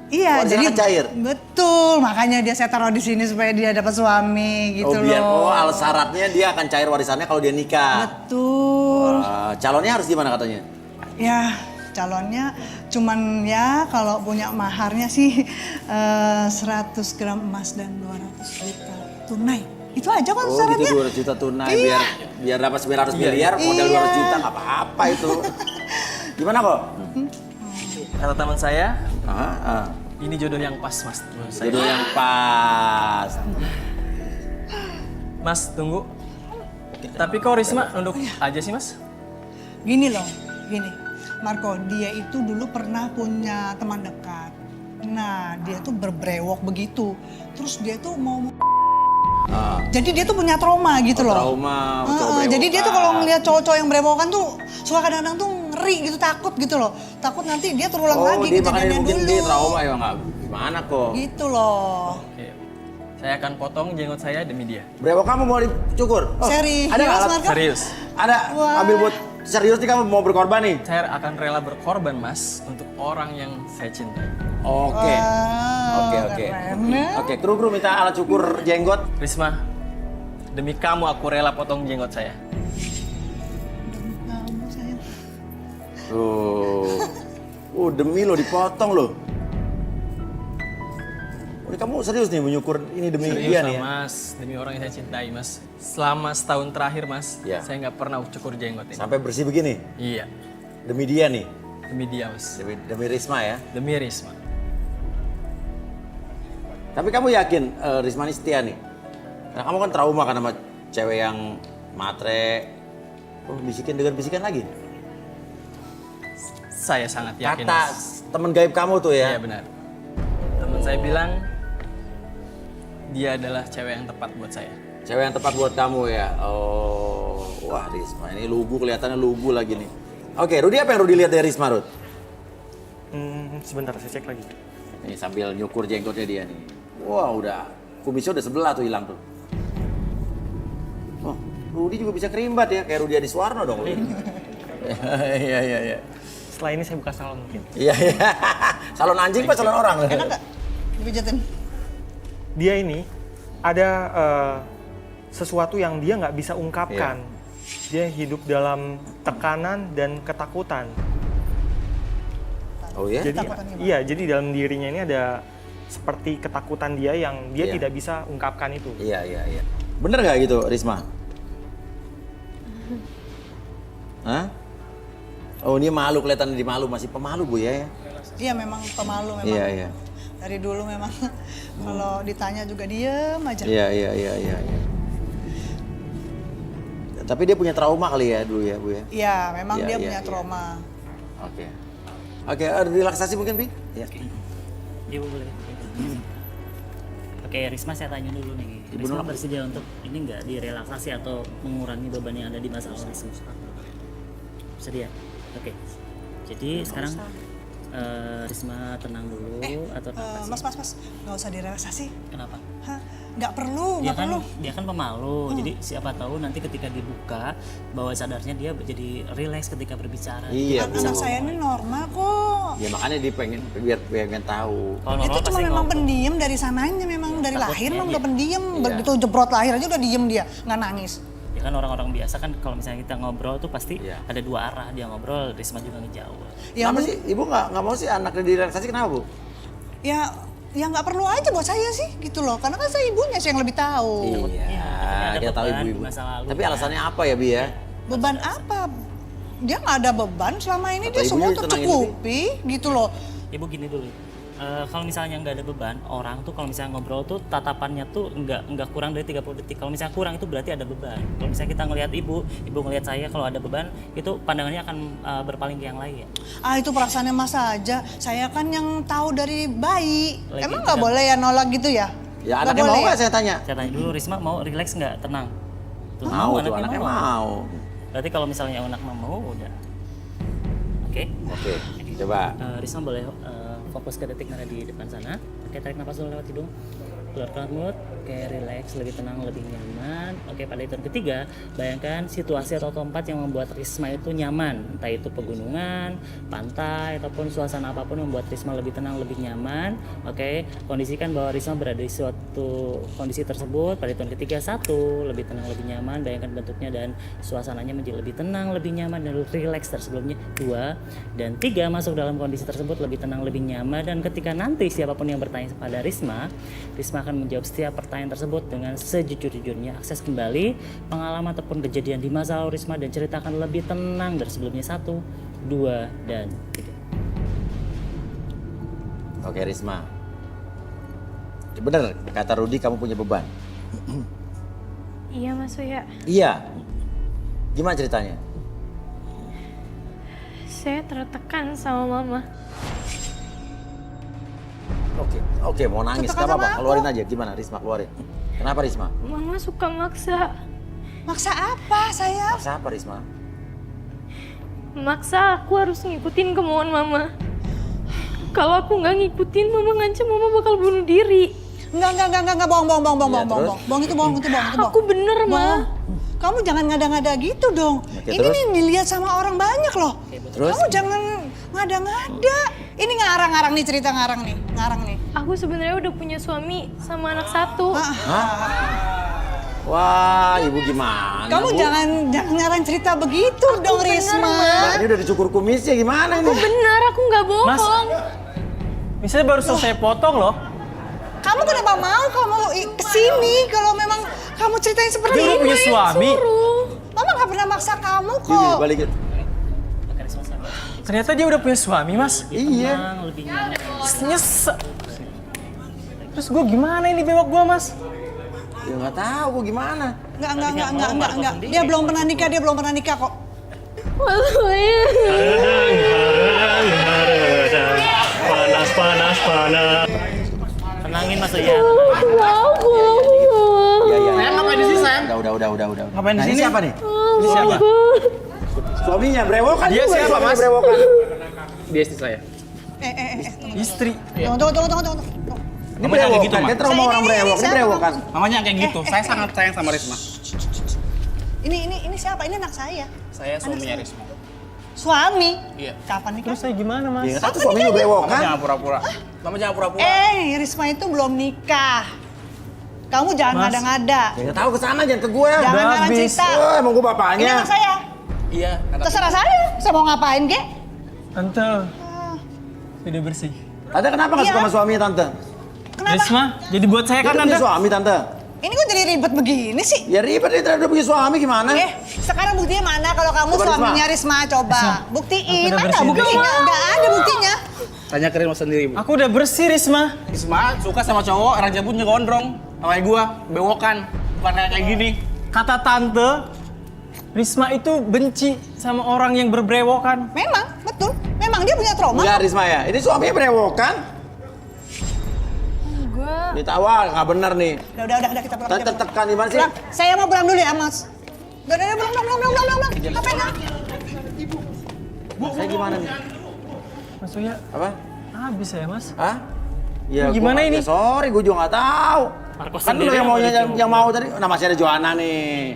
Jadi akan cair. Betul, makanya saya taruh di sini supaya dia dapat suami gitu loh. Syaratnya dia akan cair warisannya kalau dia nikah. Betul. Calonnya harus gimana katanya? Ya, calonnya cuman ya kalau punya maharnya sih 100 gram emas dan 200 juta tunai. Itu aja kan syaratnya. Oh, gitu 200 juta tunai Iya. biar dapat 900 miliar modal 200 juta nggak apa-apa itu. Gimana kok? Kata teman saya, ini jodoh yang pas mas. Jodoh yang pas. Mas, tunggu. Tapi kok Risma nunduk aja sih mas? Gini Marco, dia itu dulu pernah punya teman dekat. Nah, dia tuh berbrewok begitu. Terus dia tuh mau jadi dia tuh punya trauma gitu loh. Trauma. Jadi dia tuh kalau ngeliat cowok-cowok yang brewokan tuh suka kadang-kadang tuh ngeri gitu, takut gitu loh. Takut nanti dia terulang lagi kejadiannya dulu. Dia trauma ya nggak? Gimana kok? Gitu loh. Oke. Saya akan potong jenggot saya demi dia. Brewok kamu mau dicukur? Serius, Ada nggak alat? Marco? Serius. Ada. Ambil buat serius nih kamu mau berkorban nih? Saya akan rela berkorban mas untuk orang yang saya cintai. Oke. Oke, kru minta alat cukur jenggot. Risma, demi kamu aku rela potong jenggot saya. Kamu sayang. Demi lo dipotong lo. Kamu serius nih menyukur ini demi Serius dia lah, nih ya? mas, demi orang yang saya cintai mas. Selama setahun terakhir mas, saya nggak pernah cukur jenggot ini. Sampai bersih begini? Iya. Demi dia nih? Demi dia mas. Demi Risma ya? Demi Risma. Tapi kamu yakin Risma ini setia nih? Karena kamu kan trauma kan sama cewek yang matre. Dengan bisikan lagi? Saya sangat yakin Kata mas. teman gaib kamu tuh ya? Iya benar. Teman saya bilang, dia adalah cewek yang tepat buat saya. Cewek yang tepat buat kamu ya? Oh, wah Risma ini lugu, kelihatannya lugu lagi nih. Oke, Rudi apa yang Rudi lihat dari Risma, Rud? Sebentar, saya cek lagi. Nih sambil nyukur jenggotnya dia nih. Wah udah, kumisnya udah sebelah tuh hilang tuh. Oh, Rudi juga bisa kerimbat ya, kayak Rudi Adiswarno dong. Iya. Setelah ini saya buka salon mungkin. Iya. Salon anjing apa salon orang? Enak gak? Dipijetin. Dia ini ada sesuatu yang dia nggak bisa ungkapkan. Dia hidup dalam tekanan dan ketakutan. Oh ya? Jadi iya, jadi dalam dirinya ini ada seperti ketakutan dia yang dia tidak bisa ungkapkan itu. Iya, iya, iya. Bener nggak gitu, Risma? Hah? Oh, ini malu, kelihatan di malu, masih pemalu Bu ya? Iya memang pemalu memang. Iya, iya. Dari dulu memang kalau ditanya juga diem aja. Iya, iya, iya, iya. Tapi dia punya trauma kali ya dulu ya Bu ya? Iya, memang Iya, dia iya, punya iya. trauma. Oke. Oke, relaksasi mungkin Bi? Iya. Ibu boleh. Oke, Risma saya tanya dulu nih. Ibu Risma nolak. bersedia untuk ini nggak direlaksasi atau mengurangi beban yang ada di masa lalu Risma? Bersedia? Oke. Jadi sekarang Risma tenang dulu atau apa sih? Mas, nggak usah direlaksasi. Kenapa? Hah? Nggak perlu, nggak perlu. Dia kan pemalu, jadi siapa tahu nanti ketika dibuka bawah sadarnya dia jadi rileks ketika berbicara. Iya, Anak saya ini normal kok. Ya makanya dia pengen tahu. Kalau Itu normal cuma pasti memang ngomong. pendiam dari sananya, memang dari takutnya lahir memang dia. udah pendiam. Iya. Begitu jebrot lahir aja udah diem dia, nggak nangis. Ya kan orang-orang biasa kan kalau misalnya kita ngobrol tuh pasti Iya. ada dua arah, dia ngobrol, Risma juga ngejawab. Ya, Kenapa sih? Ibu nggak mau sih anaknya direlaksasi, kenapa Bu? ya nggak perlu aja buat saya sih gitu loh, karena kan saya ibunya sih yang lebih tahu. ada Kita tahu beban ibu-ibu. di masa lalu, Tapi kan? alasannya apa ya Bi ya? Beban apa? Dia nggak ada beban selama ini, Atau dia semua ibunya tenangin tercukupi gitu loh. Ibu gini dulu, kalau misalnya nggak ada beban, orang tuh kalau misalnya ngobrol tuh tatapannya tuh nggak kurang dari 30 detik. Kalau misalnya kurang itu berarti ada beban. Kalau misalnya kita ngelihat ibu ngelihat saya, kalau ada beban itu pandangannya akan berpaling ke yang lain ya. Itu perasaannya Mas aja. Saya kan yang tahu dari bayi. Lagi Emang nggak tidak. boleh ya nolak gitu ya? Ya Nggak anaknya mau boleh nggak ya? saya tanya? Saya tanya dulu, Risma mau relax nggak? Tenang. Tuh, Mau tuh, anaknya mau. Berarti kalau misalnya anak mau udah. Oke. Oke, coba. Risma boleh fokus ke detik yang ada di depan sana. Oke, tarik nafas dulu lewat hidung. Keluarkan mulut. Oke, relax, lebih tenang, lebih nyaman. Oke, pada hitungan ketiga, bayangkan situasi atau tempat yang membuat Risma itu nyaman. Entah itu pegunungan, pantai, ataupun suasana apapun yang membuat Risma lebih tenang, lebih nyaman. Oke, kondisikan bahwa Risma berada di suatu kondisi tersebut. Pada hitungan ketiga, 1, lebih tenang, lebih nyaman. Bayangkan bentuknya dan suasananya menjadi lebih tenang, lebih nyaman, dan relax dari sebelumnya. 2, dan 3, masuk dalam kondisi tersebut lebih tenang, lebih nyaman. Dan ketika nanti siapapun yang bertanya kepada Risma akan menjawab setiap pertanyaan tersebut dengan sejujur-jujurnya. Akses kembali pengalaman ataupun kejadian di masa lalu Risma dan ceritakan lebih tenang dari sebelumnya. 1, 2, dan 3. Oke Risma. Bener kata Rudi kamu punya beban. Iya Mas Uya, Iya. Gimana ceritanya? saya tertekan sama Mama. Oke, mau nangis, Tertekan gak apa-apa, sama aku. keluarin aja. Gimana Risma, keluarin. Kenapa Risma? Mama suka maksa. Maksa apa saya? Maksa apa Risma? Maksa aku harus ngikutin kemauan Mama. Kalau aku nggak ngikutin, Mama ngancam Mama bakal bunuh diri. Enggak, bohong. Iya, terus? Bohong itu bohong. Aku bener, Ma. Bohong. Kamu jangan ngada-ngada gitu dong. Oke, Ini terus? nih dilihat sama orang banyak loh. Terus? Kamu jangan ngada-ngada. Ini ngarang nih cerita ngarang nih. Aku sebenarnya udah punya suami sama anak 1. Wah, ibu gimana Kamu Bu? jangan ngarang cerita begitu dong, bener, Risma. Nah, ini udah dicukur kumisnya, gimana ini? Bener, aku nggak bohong. Mas, misalnya baru selesai potong loh. Kamu kenapa mau kesini kalau memang kamu ceritain seperti Dia udah ini? punya suami. Mama nggak pernah maksa kamu Ini kok. balikin. Oke, Risma sabar. Ternyata dia udah punya suami, Mas. Iya. Tenang, lebih nyaman. Nyesek. Terus gue gimana ini bewok gue, Mas? Ya nggak tahu Bu gimana. Enggak. Dia belum pernah nikah kok. Mas Uya. Tenangin Mas Uya. Iya. Sayang, ngapain di sini, sayang? Udah. Ngapain di Nah, ini sini? siapa nih? Ini siapa? Suaminya brewokan Dia juga, siapa, suaminya Mas? brewokan. Dia istri saya. Istri. Tunggu. Ini brewokan, dia trauma orang brewok, ini brewokan. Mamanya kayak gitu. Saya sangat sayang sama Risma. Ini siapa? Ini anak saya. Saya suaminya Risma. Suami? Iya. Kapan nikah? Terus saya gimana, Mas? Ya nggak tahu tuh suaminya brewokan. Jangan pura-pura. Mama jangan pura-pura. Risma itu belum nikah. Kamu jangan Mas. ngada-ngada. Jangan tahu ke sana, jangan ke gue. Jangan Udah jangan habis. cerita. Oh, emang gue Ini bapaknya. anak saya. Iya. Terserah saya mau ngapain, Ge? Tante, sudah bersih. Tante kenapa nggak Iya. suka sama suaminya Tante? Kenapa? Risma, jadi buat saya Dia kan tuh punya Tante. suami Tante. Ini kok jadi ribet begini sih? Ya ribet dia udah punya suami gimana? Sekarang buktinya mana kalau kamu Coba, suaminya Risma? Coba. Buktiin. Aku udah Mana bersihin. buktinya? Enggak ada buktinya. Tanya ke Risma sendiri, Bu. Aku udah bersih Risma. Risma suka sama cowok, orang jambutnya gondrong. Sama kayak gua, bewokan. Bukan kayak gini. Kata Tante, Risma itu benci sama orang yang berbrewokan. Memang, betul. Memang dia punya trauma. Enggak Risma ya, ini suaminya berewokan. Ini tawa, nggak bener nih. Udah kita pulang. Tante tekan di mana sih? Pulang. Saya mau pulang dulu ya, Mas. Udah, pulang. Ngapain ya? Saya gimana nih? Mas Uya, Apa? habis ya Mas? Hah? Ya, Gimana gua, ini? Ya, sorry, gue juga nggak tahu. Marco Kan lu sendiri yang yang maunya mau yang mau tadi. Nah masih ada Joanna nih.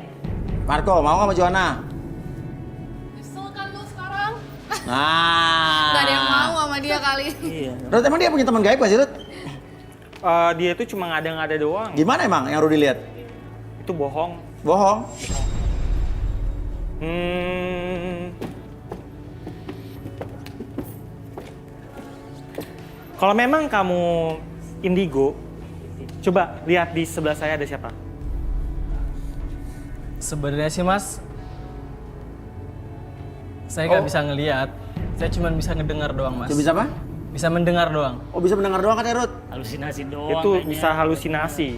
Marco, mau nggak sama Joanna? Nyesel kan lu sekarang? Nah. Gak ada yang mau sama dia kali. Iya. Rut, emang dia punya teman gaib gak sih, Rut? Dia itu cuma ngada-ngada doang. Gimana emang yang Rudi lihat? Itu bohong. Bohong? Kalau memang kamu indigo, coba lihat di sebelah saya ada siapa? Sebenarnya sih Mas, saya nggak Oh. bisa ngelihat. Saya cuma bisa ngedengar doang Mas. Dia bisa apa? Bisa mendengar doang. Oh bisa mendengar doang kan ya, Rut? Halusinasi doang. Itu kayaknya. bisa halusinasi.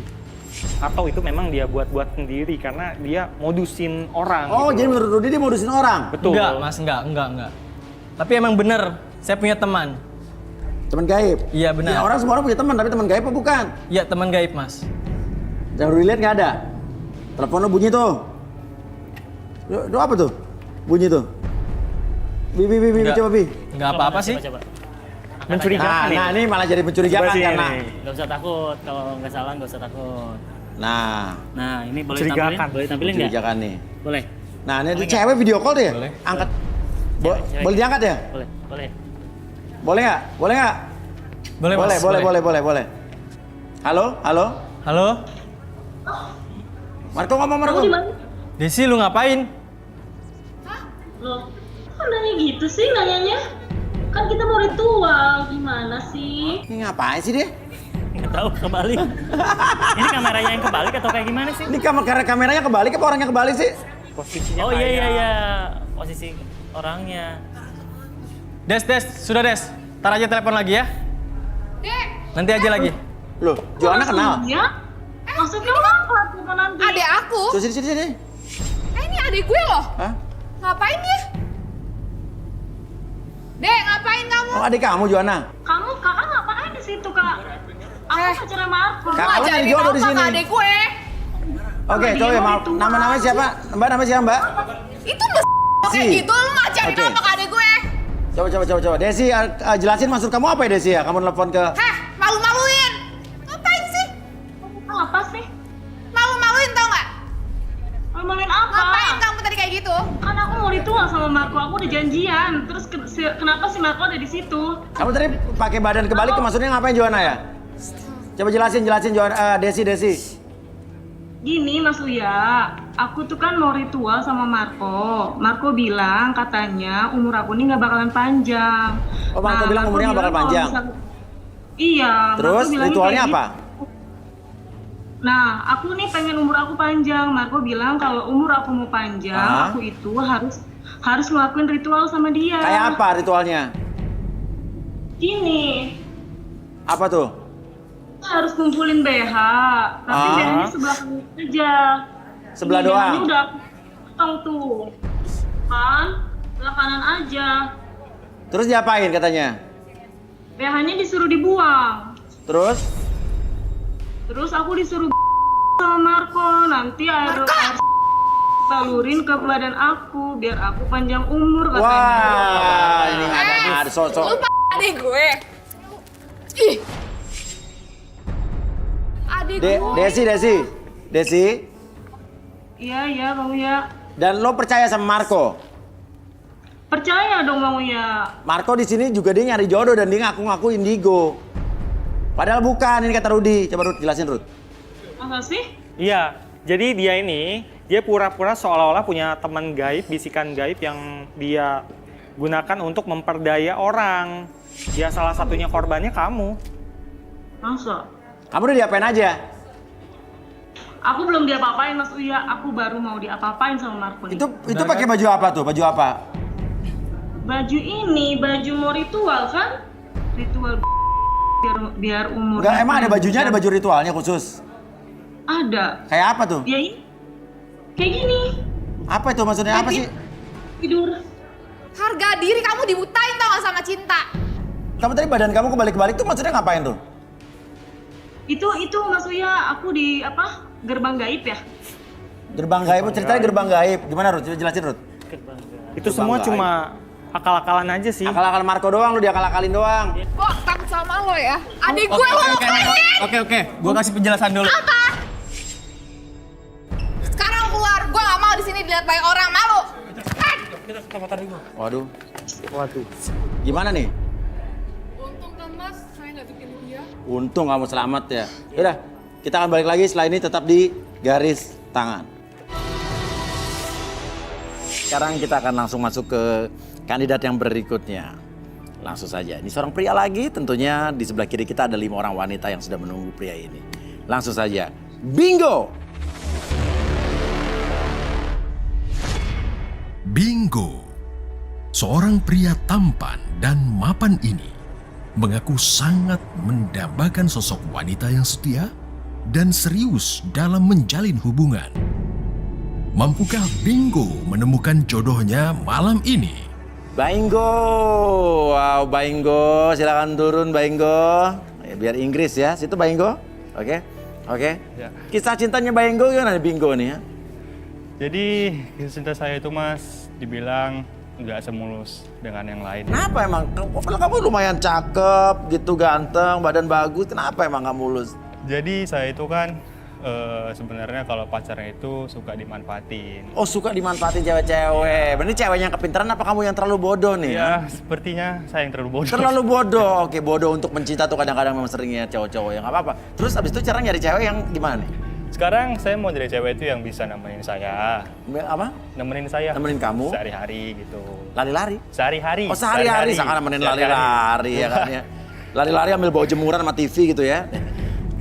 Atau itu memang dia buat-buat sendiri karena dia modusin orang. Oh gitu jadi loh. menurut Rudi dia modusin orang? Betul. Enggak Mas, enggak. Tapi emang bener, saya punya teman. Teman gaib? Iya, benar. Ya, orang semua orang punya teman, tapi teman gaib apa bukan? Iya teman gaib Mas. Yang Rudi lihat nggak ada? Telepon lo bunyi tuh. Lo apa tuh? Bunyi tuh. Bi, Nggak. coba Bi. Nggak apa-apa sih. Coba. Mencurigakan Nah, ini malah jadi mencurigakan Coba sih karena. ini. Gak usah takut, kalau nggak salah nggak usah takut. Nah, Nah, ini boleh Mencurigakan. tampilin? Boleh tampilin nggak? mencurigakan nih. Boleh. Nah, ini cewek video call deh. Boleh. Angkat. Cewek. Boleh diangkat ya? Boleh. Boleh nggak? Boleh nggak? Boleh Mas. Boleh. Halo? Halo? Marco ngomong Marco. Desi lu ngapain? Loh, kok nanya gitu sih nanyanya? Kan kita mau ritual, gimana sih? Ini ngapain sih dia? Nggak tahu, kebalik. Ini kameranya yang kebalik atau kayak gimana sih? Ini kameranya kebalik apa orangnya kebalik sih? Posisinya Oh kayak- iya. Posisi orangnya. Des, sudah Des. Ntar aja telepon lagi ya. Dek, Nanti aja lagi. Loh, Joanna kenal? Ya? Maksudnya apa tuh nanti? adek aku. Sini. Ini adek gue loh. Hah? Ngapain dia? Dek, ngapain kamu? Oh, adik kamu Joanna? Kakak ngapain di situ, Kak? Aku pacarnya Marco. Kakak lu nyari Ngajarin jodoh apa di sini. ke adek gue? Oke, Dia coba ya, mau ritual. nama-namanya siapa? Mbak namanya siapa, Mbak? Itu kayak Si. gitu, lu ngajarin Oke. apa ke adek gue? Coba. Desi, jelasin maksud kamu apa ya Desi ya? Kamu nelfon ke... Heh, malu-maluin. Ngapain sih? Apa sih? Malu-maluin tau nggak? Ngomongin apa? Ngapain kamu tadi kayak gitu? Kan aku mau ritual sama Marco, aku udah janjian. Terus kenapa si Marco ada di situ? Kamu tadi pakai badan kebalik, maksudnya ngapain Joanna ya? Coba jelasin Joanna, Desi. Gini Mas Uya, aku tuh kan mau ritual sama Marco. Marco bilang katanya umur aku nih nggak bakalan panjang. Oh, Marco bilang umurnya nggak bakal kalau panjang? Iya. Terus Marco bilangnya ritualnya kayak apa? gitu. Nah, aku nih pengen umur aku panjang. Marco bilang kalau umur aku mau panjang, Ah. aku itu harus ngelakuin ritual sama dia. Kayak apa ritualnya? Gini, Apa tuh? harus ngumpulin BH, tapi Ah. BH-nya sebelah kanan aja. Sebelah Ini doang? BH-nya udah aku potong tuh. Kan? Sebelah kanan aja. Terus diapain katanya? BH-nya disuruh dibuang. Terus aku disuruh sama Marco. Nanti air balurin ke badan aku biar aku panjang umur katanya. wah, ini nggak ada sosok. Lu adek gue. Ih. Adek gue. Desi. Iya, Bang Uya. Dan lo percaya sama Marco? Percaya dong Bang Uya. Marco di sini juga dia nyari jodoh dan dia ngaku-ngaku indigo. Padahal bukan, ini kata Rudi. Coba Rud, jelasin Rud. Masa sih? Iya, jadi dia pura-pura seolah-olah punya teman gaib, bisikan gaib yang dia gunakan untuk memperdaya orang. Ya salah satunya korbannya kamu. Masa? Kamu udah diapain aja? Aku belum diapa-apain Mas Uya, aku baru mau diapa-apain sama Marco nih. Itu pakai baju apa tuh? Baju apa? Baju ini, baju mau ritual kan? Ritual biar umur. Enggak, emang ada bajunya, ada baju ritualnya khusus? Ada. Kayak apa tuh? Ya ini. Kayak gini. Apa itu maksudnya? Apa sih? Tidur. Harga diri kamu dibutain tau gak sama cinta? Kamu tadi badan kamu kebalik-balik tuh maksudnya ngapain tuh? Itu Mas Uya, aku di apa? Gerbang gaib ya? Gerbang gaib, ceritanya gerbang gaib. Gimana Rud? Coba jelasin Rud. Itu semua cuma akal-akalan aja sih. Akal-akalan Marco doang, lu diakal-akalin doang. Kok takut sama lo ya? Adik gue lo ngapain? Oke, gue kasih penjelasan dulu. Apa? Sekarang keluar, gue gak mau di sini dilihat banyak orang, malu. Waduh. Gimana nih? Untung kan Mas, saya nggak bikin dia. Untung kamu selamat ya. Yaudah, kita akan balik lagi setelah ini tetap di garis tangan. Sekarang kita akan langsung masuk ke kandidat yang berikutnya. Langsung saja, ini seorang pria lagi, tentunya di sebelah kiri kita ada 5 orang wanita yang sudah menunggu pria ini. Langsung saja, bingo! Bingo. Seorang pria tampan dan mapan ini mengaku sangat mendambakan sosok wanita yang setia dan serius dalam menjalin hubungan. Mampukah Bingo menemukan jodohnya malam ini? Bainggo, wow Bainggo, silakan turun Bainggo. Biar Inggris ya, situ Bainggo. Oke. Ya. Kisah cintanya Bainggo gimana Bingo nih ya? Jadi kisah cinta saya itu Mas dibilang nggak semulus dengan yang lain. Kenapa emang? Kamu lumayan cakep gitu, ganteng, badan bagus. Kenapa emang nggak mulus? Jadi saya itu kan sebenarnya kalau pacarnya itu suka dimanfaatin. Oh suka dimanfaatin cewek-cewek. Berarti ceweknya kepintaran apa kamu yang terlalu bodoh nih? Ya sepertinya saya yang terlalu bodoh. Terlalu bodoh. Oke, bodoh untuk mencinta tuh kadang-kadang memang seringnya cowok-cowok yang nggak apa-apa. Terus abis itu cara nyari cewek yang gimana nih? Sekarang saya mau jadi cewek itu yang bisa nemenin saya. Apa? Nemenin saya. Nemenin kamu? Sehari-hari gitu. Lari-lari? Sehari-hari. Oh sehari-hari, seakan nemenin lari-lari ya kan ya. Lari-lari ambil bawa jemuran sama TV gitu ya.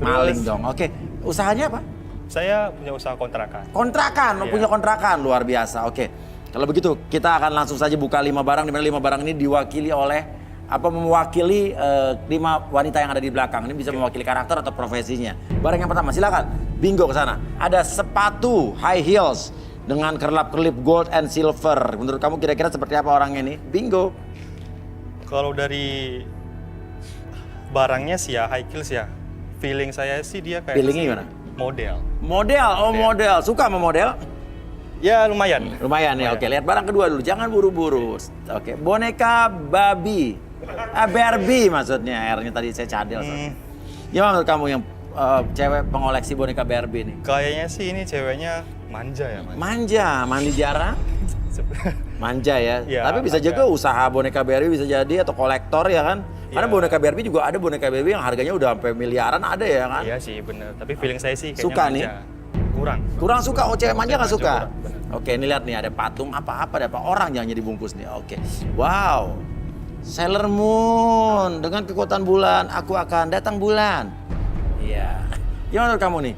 Maling dong. Oke, usahanya apa? Saya punya usaha kontrakan. Kontrakan, Iya. punya kontrakan, luar biasa. Oke, kalau begitu kita akan langsung saja buka 5 barang, di mana 5 barang ini diwakili oleh mewakili 5 wanita yang ada di belakang. Ini bisa mewakili karakter atau profesinya. Barang yang pertama, silakan. Bingo ke sana. Ada sepatu high heels dengan kerlap-kerlip gold and silver. Menurut kamu kira-kira seperti apa orangnya nih? Bingo. Kalau dari barangnya sih ya high heels ya. Feeling saya sih dia kayak Feelingnya gimana? Model. Model, oh model. Suka sama model? Ya lumayan. Lumayan ya, oke. Lihat barang kedua dulu, jangan buru-buru. Oke, boneka babi. Barbie maksudnya, R-nya tadi saya cadel. Gimana menurut kamu yang cewek pengoleksi boneka Barbie nih? Kayaknya sih ini ceweknya manja ya. Manja, mandi jarang? Manja ya. Ya, Tapi bisa juga usaha boneka Barbie bisa jadi atau kolektor ya kan? Karena boneka Barbie juga ada boneka Barbie yang harganya udah sampai miliaran ada ya kan? Iya sih bener, tapi feeling saya sih kayaknya Suka manja. nih? Kurang Suka, oh cewek manja nggak suka? kurang, Oke, ini lihat nih ada patung apa-apa, ada apa orang jangan jadi bungkus nih. Oke, wow, Sailor Moon dengan kekuatan bulan, aku akan datang bulan. Iya, gimana menurut kamu nih?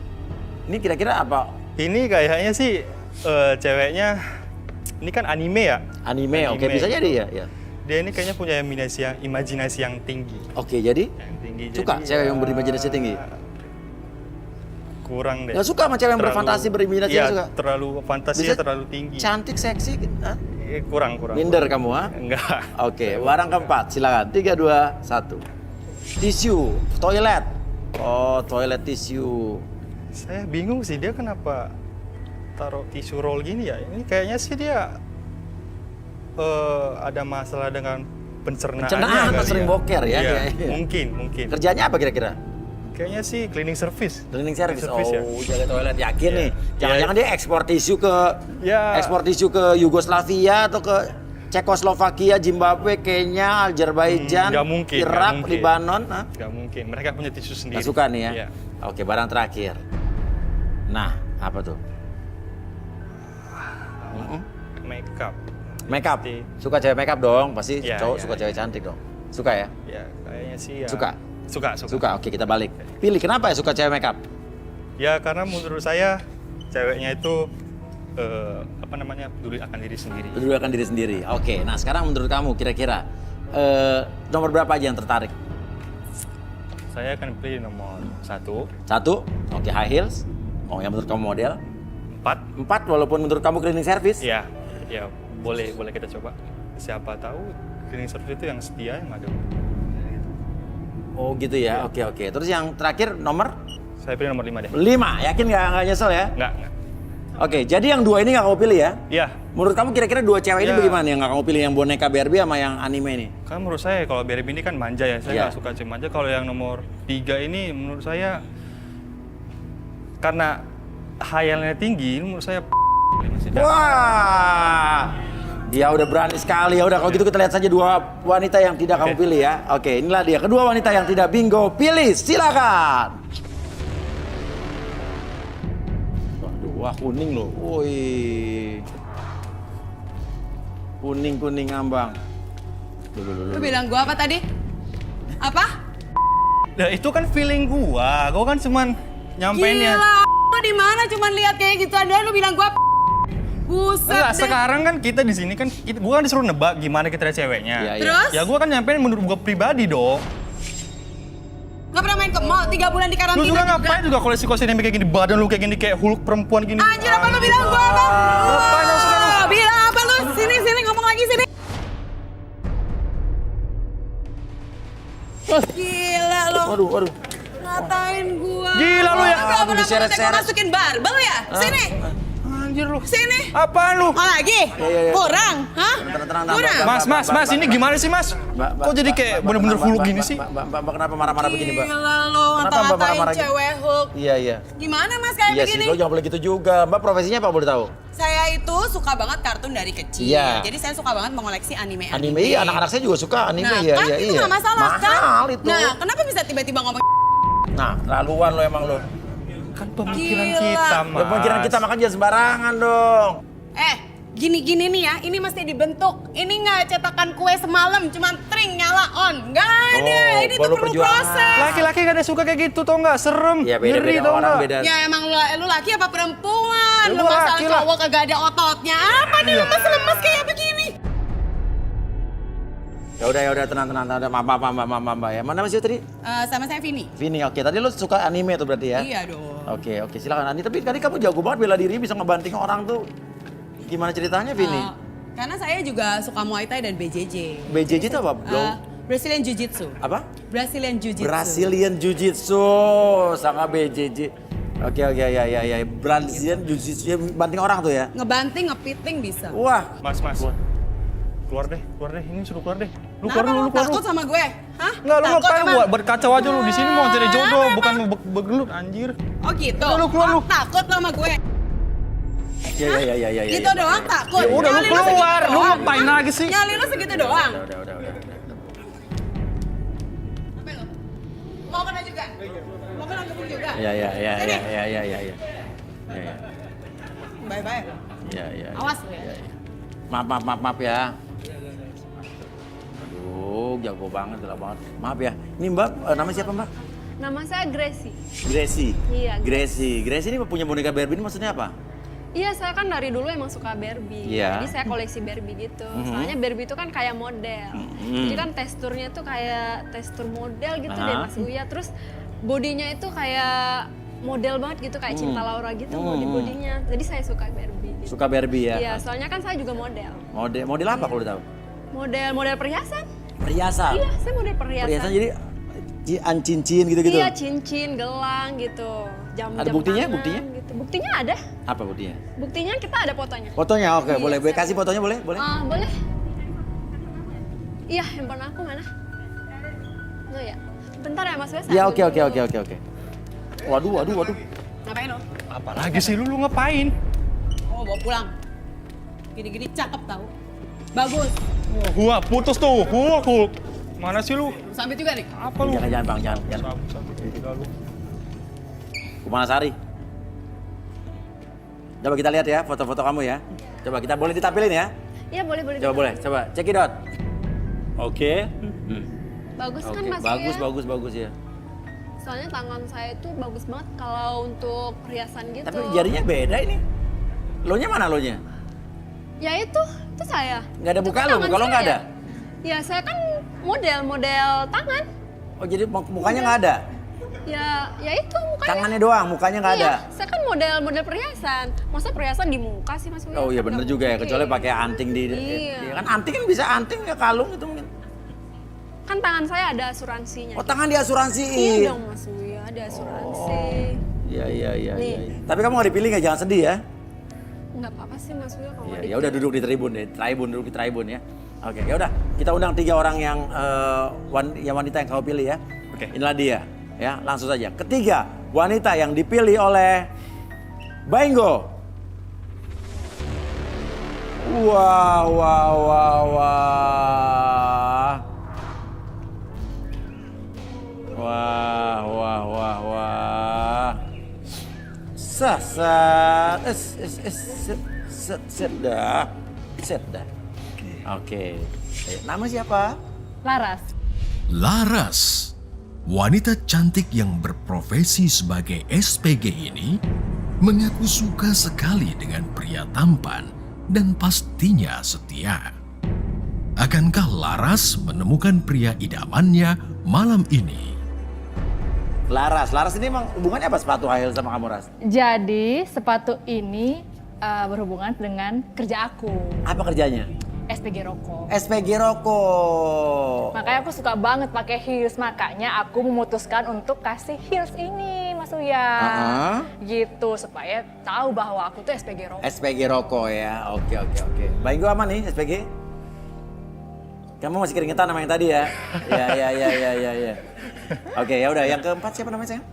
Ini kira-kira apa? Ini kayaknya sih ceweknya, ini kan anime ya? Anime, oke bisa jadi ya. Dia ini kayaknya punya imajinasi yang tinggi. Oke, jadi? Yang tinggi. Suka jadi, cewek yang berimajinasi tinggi? Kurang deh. Nggak suka sama cewek yang berfantasi berimajinasi Iya, suka? terlalu fantasinya Bisa terlalu tinggi. Cantik, seksi, hah? Kurang. Minder kamu, ha? Enggak. Oke, barang keempat, silakan. 3, 2, 1. Tisu, toilet. Oh, toilet tisu. Saya bingung sih dia kenapa taruh tisu roll gini ya. Ini kayaknya sih dia ada masalah dengan pencernaannya. Pencernaan atau kali sering ya. boker ya? Iya, Iya. mungkin. Kerjanya apa kira-kira? Kayaknya sih cleaning service. Cleaning service. ya. Oh, jaga toilet. Yakin nih? Iya. Jangan-jangan dia ekspor tisu ke Ya. ekspor tisu ke Yugoslavia atau ke Cekoslovakia, Zimbabwe, Kenya, Azerbaijan, Nggak mungkin, Irak, nggak mungkin. Libanon. Nggak mungkin, mereka punya tisu sendiri. Nggak suka nih ya? Iya. Oke, barang terakhir. Nah, apa tuh? Makeup. Makeup. Suka cewek makeup dong, pasti Iya, cowok iya, suka cewek cantik dong. Suka ya? Ya, kayaknya sih ya. Suka? Suka. Suka, oke kita balik. Pilih, kenapa ya suka cewek makeup? Ya, karena menurut saya ceweknya itu peduli akan diri sendiri. Peduli akan diri sendiri. Oke, nah sekarang menurut kamu kira-kira nomor berapa aja yang tertarik? Saya akan pilih nomor 1. 1, oke high heels. Oh, yang menurut kamu model? 4. 4, walaupun menurut kamu cleaning service? Ya, boleh kita coba. Siapa tahu cleaning service itu yang setia yang ada. Oh gitu ya, oke. Terus yang terakhir nomor? Saya pilih nomor 5 deh. 5, yakin nggak nyesel ya? Nggak. Oke, jadi yang 2 ini nggak kamu pilih ya? Iya. Menurut kamu kira-kira 2 cewek ini Iya. bagaimana yang nggak kamu pilih? Yang boneka Barbie sama yang anime ini? Kan menurut saya kalau Barbie ini kan manja ya, saya Iya. nggak suka cewek manja. Kalau yang nomor 3 ini menurut saya karena khayalnya tinggi, menurut saya Wah, dia udah berani sekali. Ya udah kalau gitu kita lihat saja 2 wanita yang tidak kamu pilih ya. Oke, inilah dia kedua wanita yang tidak bingo pilih. Silakan. Waduh, wah kuning loh. Woi. Kuning ambang. Lu bilang gua apa tadi? Apa? Nah, itu kan feeling gua kan cuman nyampeinnya. Gila, lu di mana cuman lihat kayak gitu aja lu bilang gua buset Enggak, deh. sekarang kan kita di sini kan gua kan disuruh nebak gimana kita ceweknya. Iya, Terus? Ya gua kan nyampein menurut gua pribadi dong. Gak pernah main ke mall 3 bulan di karantina Lu juga ngapain juga koleksi-koleksi yang kayak gini, badan lu kayak gini kayak Hulk perempuan gini. Anjir, apa lu bilang gua apa? Ngapain lu sekarang? Bilang apa lu? Sini ngomong lagi sini. Gila lu. Waduh. Ngatain gua. Gila lu ya. Gak pernah Diseret-seret. gua masukin barbel ya? Sini. Anjir lu. Sini. Apaan lu? Mau lagi? Iya. Kurang? Hah? Tenang. Kurang? Mas, ini gimana sih, Mas? Kok jadi kayak bener-bener Hulk gini sih? Mbak kenapa marah-marah begini, Mbak? Gila lu, Kenapa Mbak ngata-ngatain marah-marah gitu? cewek Hulk. Iya. Gimana mas kayak Iya begini? sih, lo jangan boleh gitu juga. Mbak profesinya apa boleh tahu? Saya itu suka banget kartun dari kecil. Iya. Jadi saya suka banget mengoleksi anime. Anime, iya anak-anak saya juga suka anime. Nah, Iya, kan iya. itu nggak masalah kan? Mahal itu. Nah, kenapa bisa tiba-tiba ngomong Nah, laluan lo emang lo. Kan pemikiran Gila. kita, Mas. Ya, pemikiran kita makanya jangan sembarangan dong. gini-gini nih ya, ini mesti dibentuk. Ini nggak cetakan kue semalam, cuma tring nyala on. Nggak ada, ini tuh perlu proses. Laki-laki gak ada suka kayak gitu tau nggak? Serem, Ya, ngeri beda-beda tau orang, nggak? beda. Ya emang lu laki apa perempuan? Ya, Lu gua masalah laki lah. cowok kagak ada ototnya. Apa nih lemes-lemes kayak begini? Ya udah tenang. Mbak ya. Mana masih tadi? Sama saya Vini. Vini, oke. Tadi lu suka anime tuh berarti ya? Iya dong. Oke, silakan Ani. Tapi tadi kamu jago banget bela diri, bisa ngebanting orang tuh. Gimana ceritanya, Vini? Karena saya juga suka Muay Thai dan BJJ. BJJ itu apa, bro? Brazilian Jiu-Jitsu. Apa? Brazilian Jiu-Jitsu. Brazilian Jiu-Jitsu sama BJJ. Oke, ya. Brazilian Jiu-Jitsu yang banting orang tuh ya? Ngebanting, ngepiting bisa. Wah. Mas. Keluar deh. Ini suruh keluar deh. Lu Kenapa keluar lu dulu. takut sama gue? Hah? Enggak, lu Takut ngapain emang? buat berkacau aja lu di sini mau cari jodoh, bukan mau begelut anjir. Oh gitu? Lu keluar lu. Takut lu sama gue? Ya. Gitu doang takut? Ya udah, lu Nyali keluar. segitu Lu doang. ngapain lagi sih? Nyali lu segitu doang? Udah. Apa lu? Mau kena juga? Mau kena gebuk juga? Ya. Bye-bye. Ya. Awas lu ya. Maaf ya. Aduh, jago banget, gila banget. Maaf ya. Ini Mbak, nama siapa Mbak? Nama saya Gracie. Gracie. Iya, Gracie ini punya boneka Barbie ini maksudnya apa? Iya, saya kan dari dulu emang suka Barbie. Iya. Jadi saya koleksi Barbie gitu. Mhm. Soalnya Barbie itu kan kayak model. Mhm. Jadi kan teksturnya tuh kayak tekstur model gitu deh Aha. Mas Uya. Terus bodinya itu kayak model banget gitu, kayak Cinta Laura gitu bodinya. Jadi saya suka Barbie. Gitu. Suka Barbie ya? Iya, soalnya kan saya juga model. Model apa kalau tahu? Model perhiasan. Perhiasan? Iya, saya model perhiasan. Perhiasan jadi cincin gitu-gitu? Iya, cincin, gelang gitu. Jam Ada buktinya? tangan, Gitu. Buktinya ada. Apa buktinya? Buktinya kita ada fotonya. Fotonya oke, Iya, boleh. saya- Kasih fotonya boleh? Boleh? Boleh. Iya, handphone aku mana? Oh ya. Bentar ya Mas Wes. Ya oke. Waduh. Ngapain lo? Apalagi sih lu ngapain? Oh, bawa pulang. Gini-gini cakep tau. Bagus. Gua putus tuh. Gua. Mana sih lu? Sambit juga nih. Apa lu? Jangan Bang, jangan. Sabit juga lu. Kumalasari. Coba kita lihat ya foto-foto kamu ya. Coba kita boleh ditampilin ya. Iya boleh. Coba boleh, coba cekidot. Oke. Bagus kan Oke, Mas bagus ya. Soalnya tangan saya itu bagus banget kalau untuk perhiasan gitu. Tapi jarinya beda ini. Lo-nya mana lo-nya? Ya itu saya. Nggak ada Itu muka kan lo, tangan muka lo nggak saya. ada? Ya saya kan model tangan. Oh jadi mukanya nggak ada? Ya itu mukanya. Tangannya doang, mukanya nggak ada? Iya, saya kan model perhiasan. Masa perhiasan di muka sih Mas Uya? Oh iya Kan bener nggak juga ya, mungkin. kecuali pakai anting di... Iya. Ya kan anting kan bisa anting ya kalung itu mungkin. Kan tangan saya ada asuransinya. Oh tangan diasuransiin? Iya dong Mas Uya, ada asuransi. Iya. Nih. Tapi kamu nggak dipilih nggak, jangan sedih ya. Nggak apa-apa sih Mas Uya kalau Ya udah duduk di tribun deh, duduk di tribun ya. Oke, ya udah kita undang 3 orang yang wanita yang kau pilih ya. Oke. Inilah dia, ya langsung saja. Ketiga wanita yang dipilih oleh Bainggo. Wah. Set dah. Oke. Nama siapa? Laras. Laras, wanita cantik yang berprofesi sebagai SPG ini mengaku suka sekali dengan pria tampan dan pastinya setia. Akankah Laras menemukan pria idamannya malam ini? Laras ini emang hubungannya apa sepatu high heel sama kamu, Ras? Jadi sepatu ini berhubungan dengan kerja aku. Apa kerjanya? SPG rokok. SPG rokok. Makanya aku suka banget pakai heels. Makanya aku memutuskan untuk kasih heels ini, Mas Uya. Gitu, supaya tahu bahwa aku tuh SPG rokok. SPG rokok ya. Oke. Bainggo aman nih SPG? Kamu masih keringetan sama yang tadi ya? Ya. Oke, ya udah. Yang keempat siapa namanya, sayang?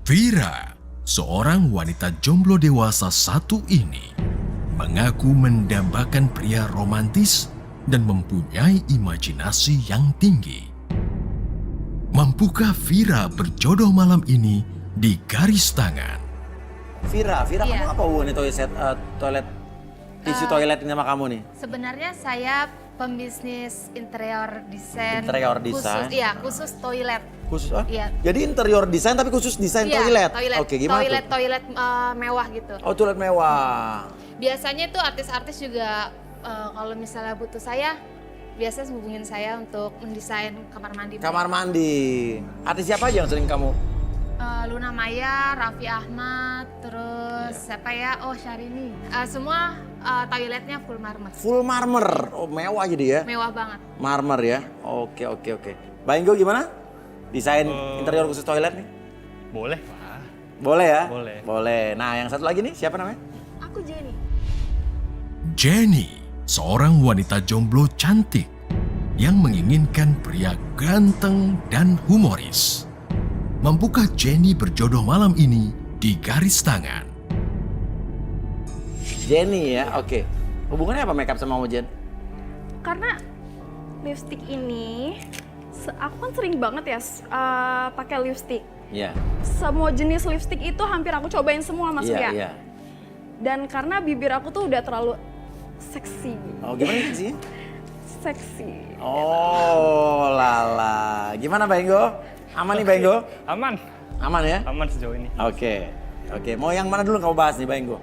Vira, seorang wanita jomblo dewasa satu ini, mengaku mendambakan pria romantis dan mempunyai imajinasi yang tinggi. Mampukah Vira berjodoh malam ini di garis tangan? Vira, Iya. kamu apa hubungannya toilet tisu toilet ini sama kamu nih? Sebenarnya saya pembisnis interior desain. Interior design? Khusus toilet. Khusus Iya. Jadi interior desain tapi khusus desain Iya, toilet. toilet. Oke, gimana tuh? Toilet mewah gitu. Oh, toilet mewah. Biasanya tuh artis-artis juga kalau misalnya butuh saya, biasa hubungin saya untuk mendesain kamar mandi. Kamar mandi. Artis siapa aja yang sering kamu? Luna Maya, Raffi Ahmad, terus siapa ya? Oh, Syahrini. Semua toiletnya full marmer. Full marmer. Oh, mewah jadi ya. Mewah banget. Marmer ya. Oke. Bainggo gimana? Desain interior khusus toilet nih? Boleh, Pak. Boleh ya? Boleh. Nah, yang satu lagi nih siapa namanya? Aku Jenny. Jenny, seorang wanita jomblo cantik yang menginginkan pria ganteng dan humoris. Mampukah Jenny berjodoh malam ini di garis tangan? Jenny ya, oke. Hubungannya apa makeup sama kamu, Jen? Karena lipstick ini, aku kan sering banget ya pakai lipstick. Iya. Semua jenis lipstick itu hampir aku cobain semua, Mas Uya. Iya. Dan karena bibir aku tuh udah terlalu seksi. Oh, gimana sih? Seksi. Oh, lala. Gimana Bainggo? Aman nih Bainggo? Aman. Aman ya? Aman sejauh ini. Oke. Mau yang mana dulu kamu bahas nih Bainggo?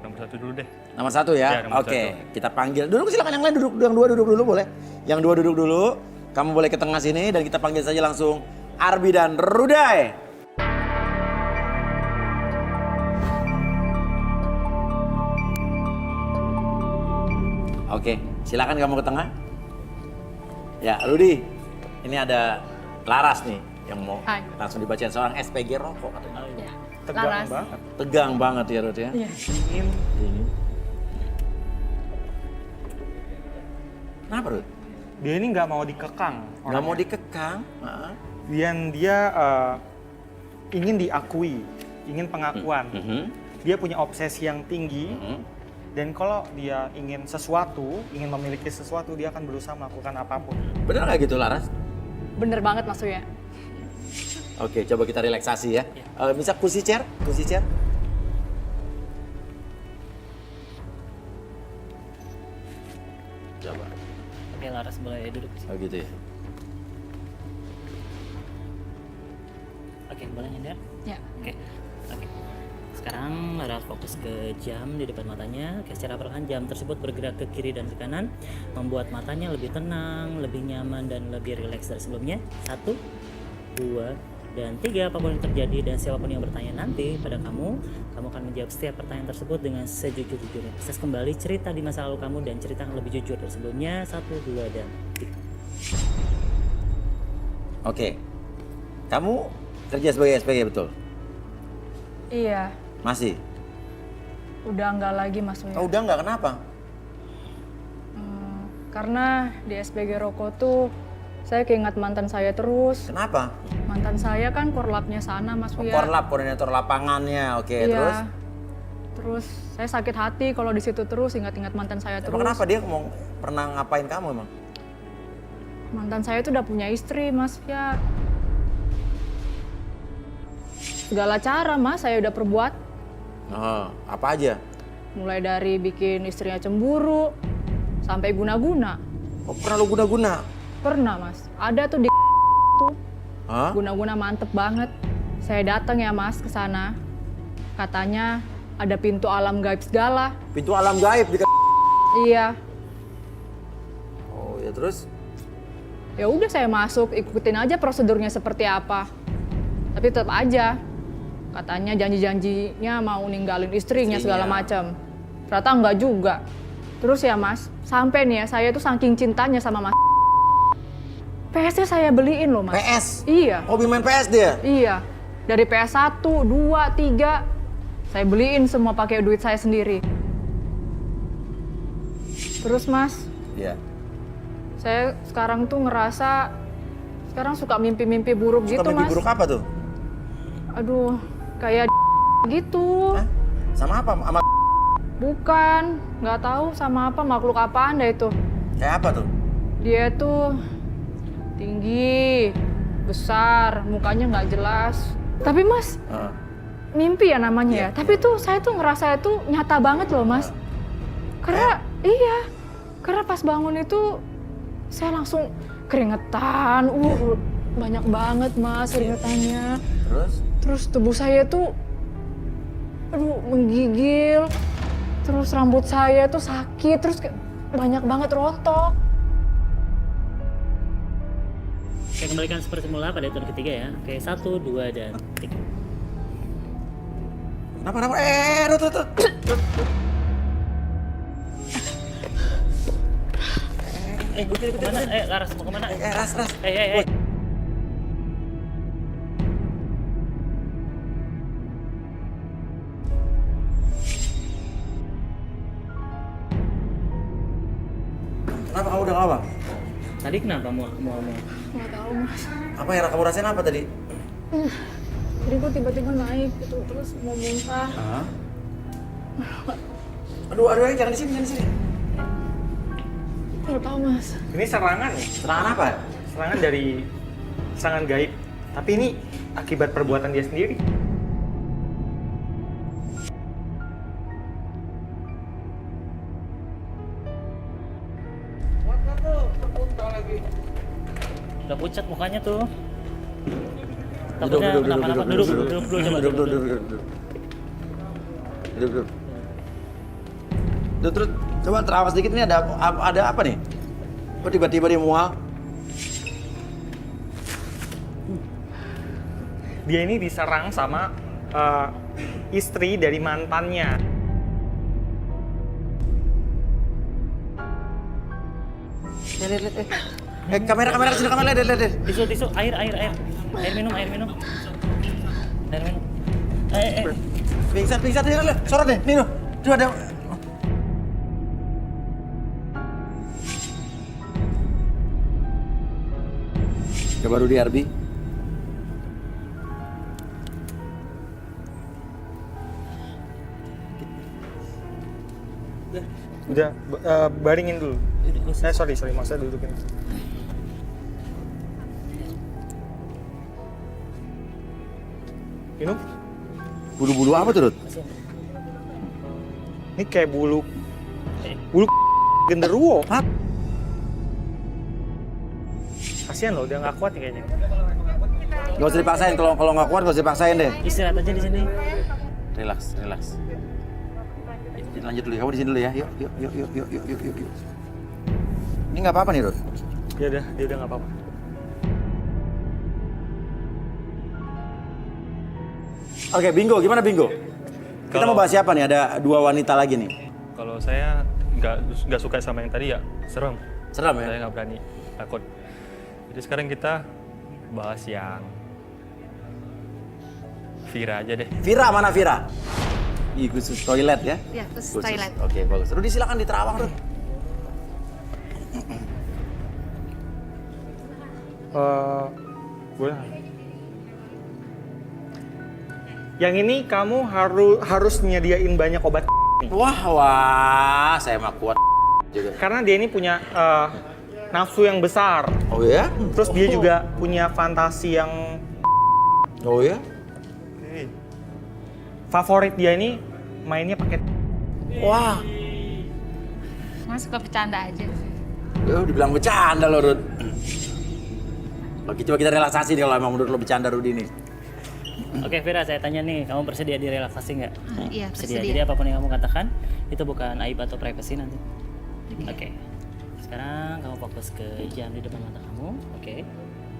Nomor 1 dulu deh. Nomor 1 ya? Ya, nomor Oke, 1. kita panggil. Duduk silakan, yang lain duduk. Yang dua duduk dulu boleh? Yang dua duduk dulu. Kamu boleh ke tengah sini dan kita panggil saja langsung Arbi dan Ruday. Oke, silakan kamu ke tengah. Ya, Rudi. Ini ada Laras nih yang mau langsung dibacain seorang SPG rokok katanya. Tegang Laras. banget. Tegang banget ya, Rud ya. Iya. Dingin. Kenapa, Rud? Dia ini nggak mau dikekang. Nggak mau dikekang? Dia ingin diakui, ingin pengakuan. Dia punya obsesi yang tinggi Dan kalau dia ingin sesuatu, ingin memiliki sesuatu, dia akan berusaha melakukan apapun. Bener nggak gitu Laras? Bener banget Mas Uya. Oke, coba kita relaksasi ya. Bisa kursi chair? Kursi chair? Coba. Oke, Laras boleh duduk di sini. Oh gitu ya. Oke, boleh nyender? Ya. Oke. Sekarang Laras fokus ke jam di depan matanya. Oke, secara perlahan jam tersebut bergerak ke kiri dan ke kanan, membuat matanya lebih tenang, lebih nyaman, dan lebih rileks dari sebelumnya. 1, 2, dan 3. Apapun yang terjadi dan siapapun yang bertanya nanti pada kamu akan menjawab setiap pertanyaan tersebut dengan sejujur-jujurnya. Akses kembali cerita di masa lalu kamu dan cerita yang lebih jujur dari sebelumnya. 1, 2, dan 3. Oke. Kamu kerja sebagai SPG betul? Iya, Masih? udah enggak lagi Mas Uya. Oh, udah nggak, kenapa? Karena di SPG Rokok tuh saya keinget mantan saya terus. Kenapa? Mantan saya kan korlapnya sana Mas Uya. Korlap, koordinator lapangannya. Oke, Iya. terus? Terus saya sakit hati kalau di situ terus ingat-ingat mantan saya terus. Emang kenapa dia mau pernah ngapain kamu emang? Mantan saya tuh udah punya istri Mas Uya. Segala cara Mas saya udah perbuat. Oh, apa aja? Mulai dari bikin istrinya cemburu sampai guna-guna. Oh, pernah lu guna-guna? Pernah Mas. Ada tuh di tuh. Hah? Guna-guna mantep banget. Saya datang ya Mas ke sana. Katanya ada pintu alam gaib segala. Pintu alam gaib di Iya. Oh, ya terus? Ya udah saya masuk, ikutin aja prosedurnya seperti apa. Tapi tetap aja katanya janji-janjinya mau ninggalin istrinya segala macam. Ternyata enggak juga. Terus ya Mas, sampai nih ya saya tuh saking cintanya sama Mas. PS-nya saya beliin loh Mas. PS? Iya. Hobi main PS dia? Iya. Dari PS 1, 2, 3 saya beliin semua pakai duit saya sendiri. Terus Mas, Iya. saya sekarang tuh ngerasa sekarang suka mimpi-mimpi buruk Suka gitu mimpi Mas. buruk apa tuh? Aduh, kayak gitu. Hah? Sama apa? Sama Bukan, nggak tahu sama apa makhluk apaan dah itu. kayak apa tuh? Dia tuh tinggi, besar, mukanya nggak jelas. Tapi Mas, mimpi ya namanya ya. Tapi tuh saya tuh ngerasa itu nyata banget loh Mas. Karena iya, karena pas bangun itu saya langsung keringetan. Banyak banget Mas keringetannya. Terus tubuh saya tuh menggigil. Terus rambut saya tuh sakit, terus banyak banget rontok. Oke, kembalikan seperti semula pada hitungan ketiga ya. Oke, 1, 2, dan 3. Kenapa? Tuh. Kemana? Laras mau kemana? Ras. Kenapa kamu udah apa? Tadi kenapa mau? Nggak tahu Mas. Apa yang kamu rasain apa tadi? Jadi kok tiba-tiba naik gitu, terus mau muntah. Aduh, jangan di sini. Nggak tahu Mas. Ini serangan nih. Serangan apa? Serangan dari serangan gaib. Tapi ini akibat perbuatan dia sendiri. Udah pucat mukanya tuh. Duduk. Duduk dulu coba. Duduk. Terus coba terawas sedikit, ini ada apa nih? Kok tiba-tiba dia mual? Dia ini diserang sama istri dari mantannya. Lihat. Kamera sini, lihat. Tisu, air minum. Pingsan, lihat. Sorot deh, Nino. Tuh ada. Coba Rudi Arbi. Udah, baringin dulu. Sorry, maksudnya dudukin. Minum? Bulu-bulu apa tuh, Rut? Ini kayak bulu genderuwo. Hah? Kasihan loh, dia nggak kuat nih kayaknya. Gak usah dipaksain, kalau nggak kuat gak usah dipaksain deh. Istirahat aja di sini. Relax. Lanjut dulu, kamu di sini dulu ya. Yuk. Ini nggak apa-apa nih, Rut? Dia udah nggak apa-apa. Oke, bingo. Gimana bingo? Kita mau bahas siapa nih? Ada 2 wanita lagi nih. Kalau saya nggak suka sama yang tadi ya, serem. Serem ya? Saya nggak berani, takut. Jadi sekarang kita bahas yang Vira aja deh. Vira, mana Vira? Ih, khusus toilet ya? Iya, khusus toilet. Oke, bagus. Rudi silakan di Terawang, Rud. Boleh. Yang ini kamu harus nyediain banyak obat nih. Wah, saya mah kuat juga. Karena dia ini punya nafsu yang besar. Oh ya? Terus dia juga punya fantasi yang... Oh ya? Favorit dia ini mainnya pakai... Wah. Mas suka bercanda aja. Dibilang bercanda loh, Rud. Oke, coba kita relaksasi nih kalau emang menurut lo bercanda, Rud ini. Oke Vira, saya tanya nih, kamu bersedia direlaksasi nggak? Iya, Bersedia. bersedia. Jadi apapun yang kamu katakan, itu bukan aib atau privasi nanti. Oke. Sekarang kamu fokus ke jam di depan mata kamu. Oke.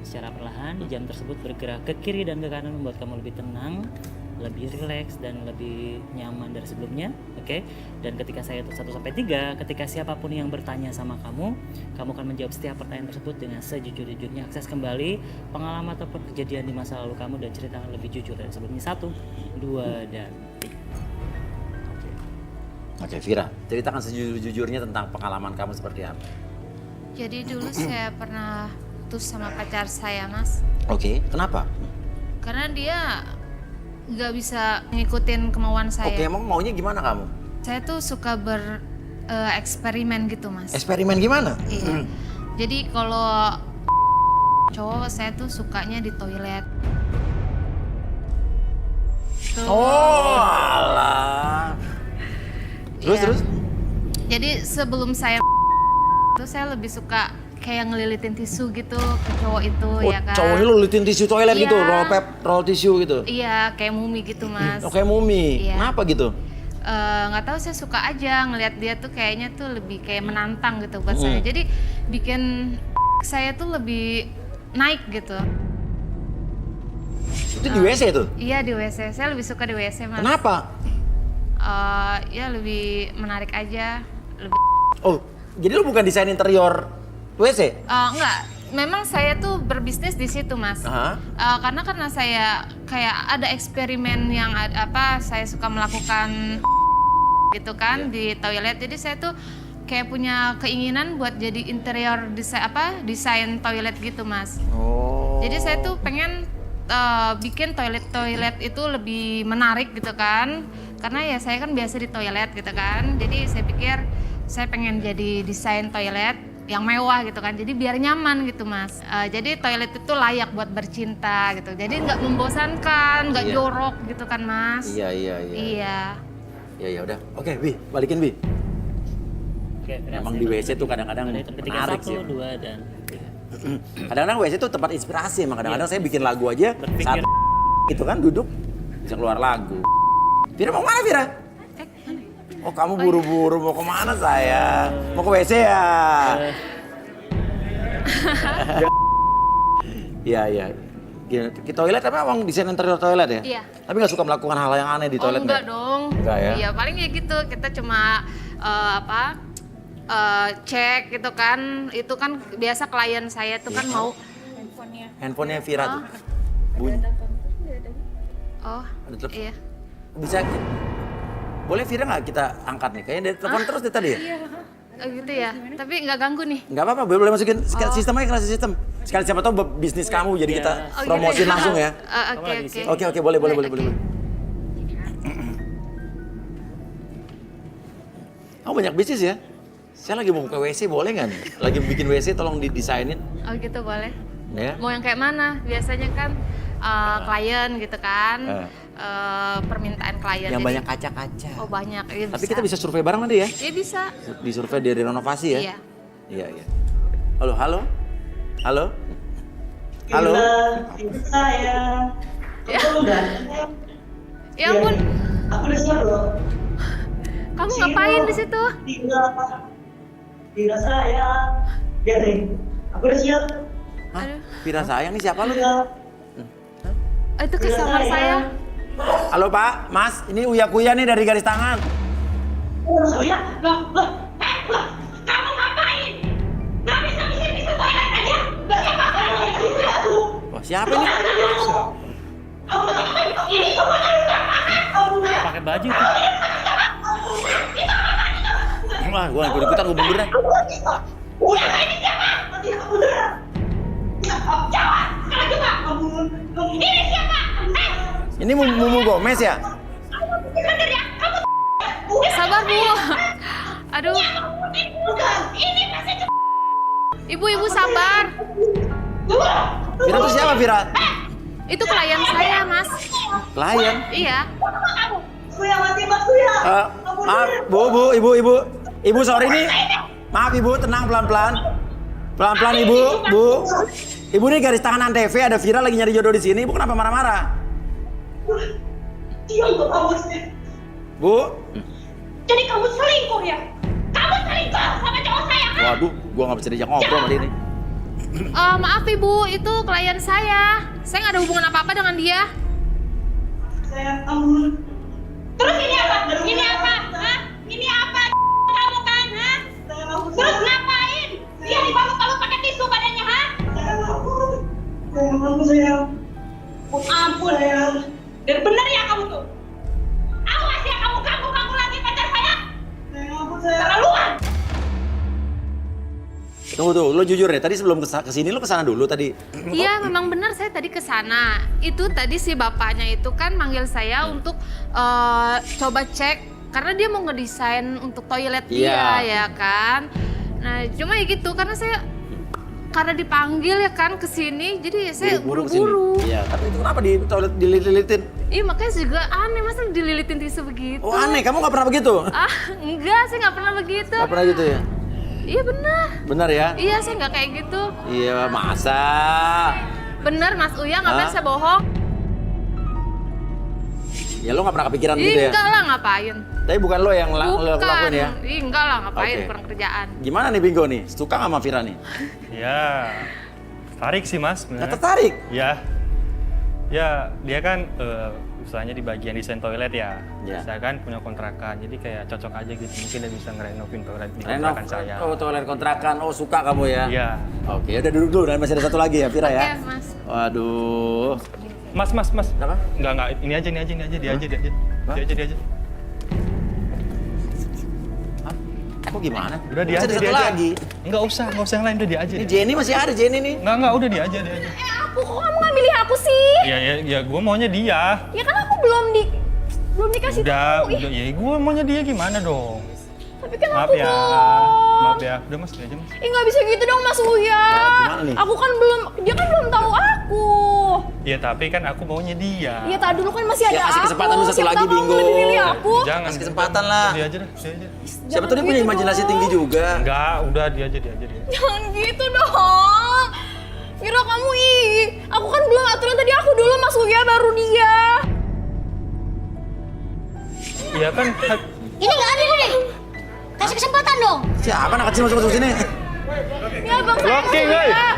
Secara perlahan, jam tersebut bergerak ke kiri dan ke kanan membuat kamu lebih tenang, lebih rileks dan lebih nyaman dari sebelumnya. Oke. Dan ketika saya hitung 1-3, ketika siapapun yang bertanya sama kamu akan menjawab setiap pertanyaan tersebut dengan sejujur-jujurnya. Akses kembali pengalaman ataupun kejadian di masa lalu kamu dan ceritakan lebih jujur dari sebelumnya. 1, 2, dan 3. Oke, Vira, ceritakan sejujur-jujurnya tentang pengalaman kamu seperti apa. Jadi dulu saya pernah putus sama pacar saya, Mas. Oke, kenapa? Karena dia nggak bisa ngikutin kemauan saya. Oke, emang maunya gimana kamu? Saya tuh suka bereksperimen gitu, Mas. Eksperimen gimana? Iya. Jadi kalau cowok saya tuh sukanya di toilet. Oh, alah. Terus? Jadi sebelum saya itu saya lebih suka kayak ngelilitin tisu gitu ke cowok itu, ya kan. Cowoknya lu litin tisu toilet Iya. gitu, roll tisu gitu. Iya, kayak mumi gitu, Mas. Oke, mumi. Iya. Kenapa gitu? Nggak tahu, saya suka aja ngelihat dia tuh kayaknya tuh lebih kayak menantang gitu buat saya. Jadi bikin saya tuh lebih naik gitu. Itu di WC tuh? Iya, di WC. Saya lebih suka di WC, Mas. Kenapa? Ya lebih menarik aja. Lebih... Oh, jadi lu bukan desain interior WC? Enggak. Memang saya tuh berbisnis di situ, Mas. Karena saya kayak ada eksperimen yang saya suka melakukan gitu kan di toilet. Jadi saya tuh kayak punya keinginan buat jadi interior desain toilet gitu, Mas. Oh. Jadi saya tuh pengen bikin toilet itu lebih menarik gitu kan. Karena ya saya kan biasa di toilet gitu kan. Jadi saya pikir saya pengen jadi desain toilet yang mewah gitu kan, jadi biar nyaman gitu, Mas. Jadi toilet itu layak buat bercinta gitu, jadi nggak membosankan, nggak jorok gitu kan, Mas. Iya. Ya udah, oke, Bi, balikin Bi. Oke, emang di WC tuh kadang-kadang menarik sih. 1, 2, dan 3. Kadang-kadang WC tuh tempat inspirasi, emang kadang-kadang saya bikin lagu aja saat gitu kan duduk bisa keluar lagu. Vira mau mana, Vira? Oh, kamu buru-buru mau kemana saya? Mau ke WC ya? Iya. Di toilet apa emang desain interior toilet ya? Iya. Tapi nggak suka melakukan hal yang aneh di toilet? Enggak dong. Enggak ya? Iya, paling ya gitu. Kita cuma cek gitu kan. Itu kan biasa klien saya tuh kan mau handphonenya Vira tuh. Bunyi. Oh, Ada telepon. iya. Bisa boleh Vira nggak kita angkat nih? Kayaknya dari telepon terus dari tadi ya? Iya. Gitu ya. Tapi nggak ganggu nih. Nggak apa-apa, boleh masukin sistem aja, kreasi sistem. Sekali siapa tahu bisnis kamu, jadi kita promosiin langsung ya. Oke, boleh. Kamu banyak bisnis ya? Saya lagi mau buka WC, boleh nggak nih? Lagi bikin WC, tolong didesainin. Oh gitu boleh. Ya. Mau yang kayak mana? Biasanya kan klien gitu kan. Permintaan klien. Yang jadi- banyak kaca-kaca. Oh banyak. Iya, Tapi kita bisa survei bareng nanti ya? Iya bisa. Disurvei dari renovasi ya? Iya. Iya, iya. Halo, halo? Halo? Halo? Saya. Kamu udah? Ya ampun. Aku udah siap loh. Kamu ngapain di situ? Tidak saya. Ya deh. Aku udah siap. Hah? Vira sayang nih siapa lu? Itu customer saya. Halo Pak, Mas, ini Uya Kuya nih dari garis tangan. Uya, loh. Kamu ngapain? Nggak bisa di toilet aja. Wah, siapa ini? Ini semua Pakai baju tuh. Wah, gue ikut-ikutan, gue mundur deh. Uya, ini siapa? Jawab, sekarang juga. Ini siapa? Ini Mumu Gomez ya? Sabar Bu. Aduh. Ini pasti Ibu sabar. Vira tuh siapa Vira? Itu klien saya Mas. Klien? Iya. Uya mati Mas Uya. Maaf, Ibu sorry nih. Maaf Ibu, tenang pelan-pelan. Pelan-pelan Ibu. Ibu nih garis tangan Antv, ada Vira lagi nyari jodoh di sini. Ibu kenapa marah-marah? Diam tuh kamu. Bu? Jadi kamu selingkuh ya? Kamu selingkuh sama cowok saya kan? Waduh, gua nggak bisa diajak ngobrol sama dia nih. Maaf Ibu, itu klien saya. Saya nggak ada hubungan apa-apa dengan dia. Saya ampun. Terus ini apa? Ini apa? Hah? Ini apa? Kamu kan? Hah? Terus ngapain? Dia dibalut-balut pakai tisu badannya, hah? Saya ampun. Dan bener ya kamu tuh? Awas ya kamu ganggu lagi pacar saya. Terlaluan. Tunggu tuh, lo jujur ya. Tadi sebelum kesini lo kesana dulu tadi. Iya, memang benar saya tadi ke sana. Itu tadi si bapaknya itu kan manggil saya untuk coba cek karena dia mau ngedesain untuk toilet dia ya kan. Nah, cuma ya gitu karena karena dipanggil ya kan ke sini, jadi saya buru-buru. Iya, tapi itu kenapa di toilet dililit-lilitin? Iya, makanya juga aneh masa dililitin tisu begitu. Oh aneh, kamu nggak pernah begitu? Enggak, saya nggak pernah begitu. Nggak pernah gitu ya? Iya benar. Benar ya? Iya, saya nggak kayak gitu. Iya, masa? Bener Mas Uya, ngapain saya bohong? Ya lo nggak pernah kepikiran gitu ya? Enggak lah, ngapain? Tapi bukan lo yang lakuin ya? Enggak lah, ngapain Oke. kurang kerjaan. Gimana nih Bingo nih? Suka nggak sama Vira nih? Ya, tertarik sih Mas. Nggak tertarik? Ya, dia kan usahanya di bagian desain toilet ya. Saya kan punya kontrakan, jadi kayak cocok aja gitu. Mungkin dia bisa ngerenovin toilet di kontrakan saya. Oh toilet kontrakan, oh suka kamu ya? Iya. Oke, udah duduk dulu dan masih ada satu lagi ya Vira ya? Oke, Mas. Waduh. Mas. Apa? Enggak, ini aja, dia aja. Kok gimana? Udah dia Masih aja, ada satu lagi. Enggak usah yang lain, udah dia aja. Ini Jenny masih ada, Jenny nih. Enggak, udah dia aja. Kok kamu nggak milih aku sih? Ya, gue maunya dia. Ya kan aku belum dikasih tahu. Udah, ya gue maunya dia gimana dong? Tapi kan Maaf aku ya, belum. maaf ya. Udah Mas, dia aja Mas. Nggak bisa gitu dong Mas Uya. gimana nih? Aku kan dia kan belum tahu aku. Ya tapi kan aku maunya dia. Iya tadi dulu kan masih ada Ya kasih aku. kesempatan lu satu Siapa lagi tahu kamu Bingo. lebih milih aku. Jangan. Kasih kesempatan lah. Dia aja. Siapa tuh dia punya gitu imajinasi dong. tinggi juga. Enggak, udah dia aja. Jangan gitu dong. Kira kamu aku kan belum aturan tadi aku dulu Mas Uya baru dia. Iya kan. Ini nggak adil nih. Kasih kesempatan dong. Siapa anak kecil masuk sini? Ya bang saya Mas Blocking, Uya.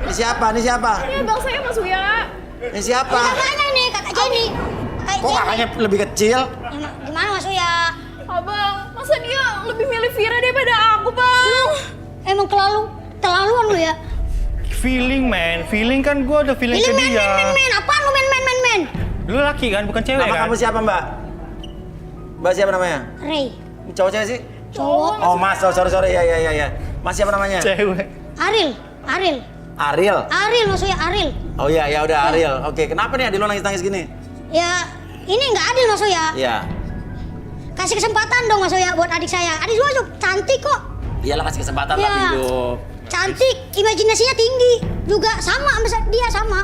Ini siapa? Ya bang saya Mas Uya. Ini siapa? Kakaknya ini kakak Jenny. Kok kakaknya lebih kecil? Gimana Mas Uya? Abang, masa dia lebih milih Vira daripada aku bang? Emang terlaluan lu ya? Feeling kan gue ada feeling ke dia. Apaan lu men? Lu laki kan, bukan cewek Nama kan? kamu siapa Mbak? Mbak siapa namanya? Ray. Cowok cewek sih? Cowok. Oh Mas, sorry. Ya. Mas siapa namanya? Cewek. Ariel. Ariel? Mas Uya, Ariel. Oh iya, ya udah Ariel. Oke, kenapa nih Adil lo nangis-nangis gini? Ya, ini nggak adil Mas Uya. Iya. Kasih kesempatan dong Mas Oya buat adik saya. Adik masuk cantik kok. Iyalah kasih kesempatan lah Iya. hidup. Cantik, imajinasinya tinggi. Juga sama sama dia sama.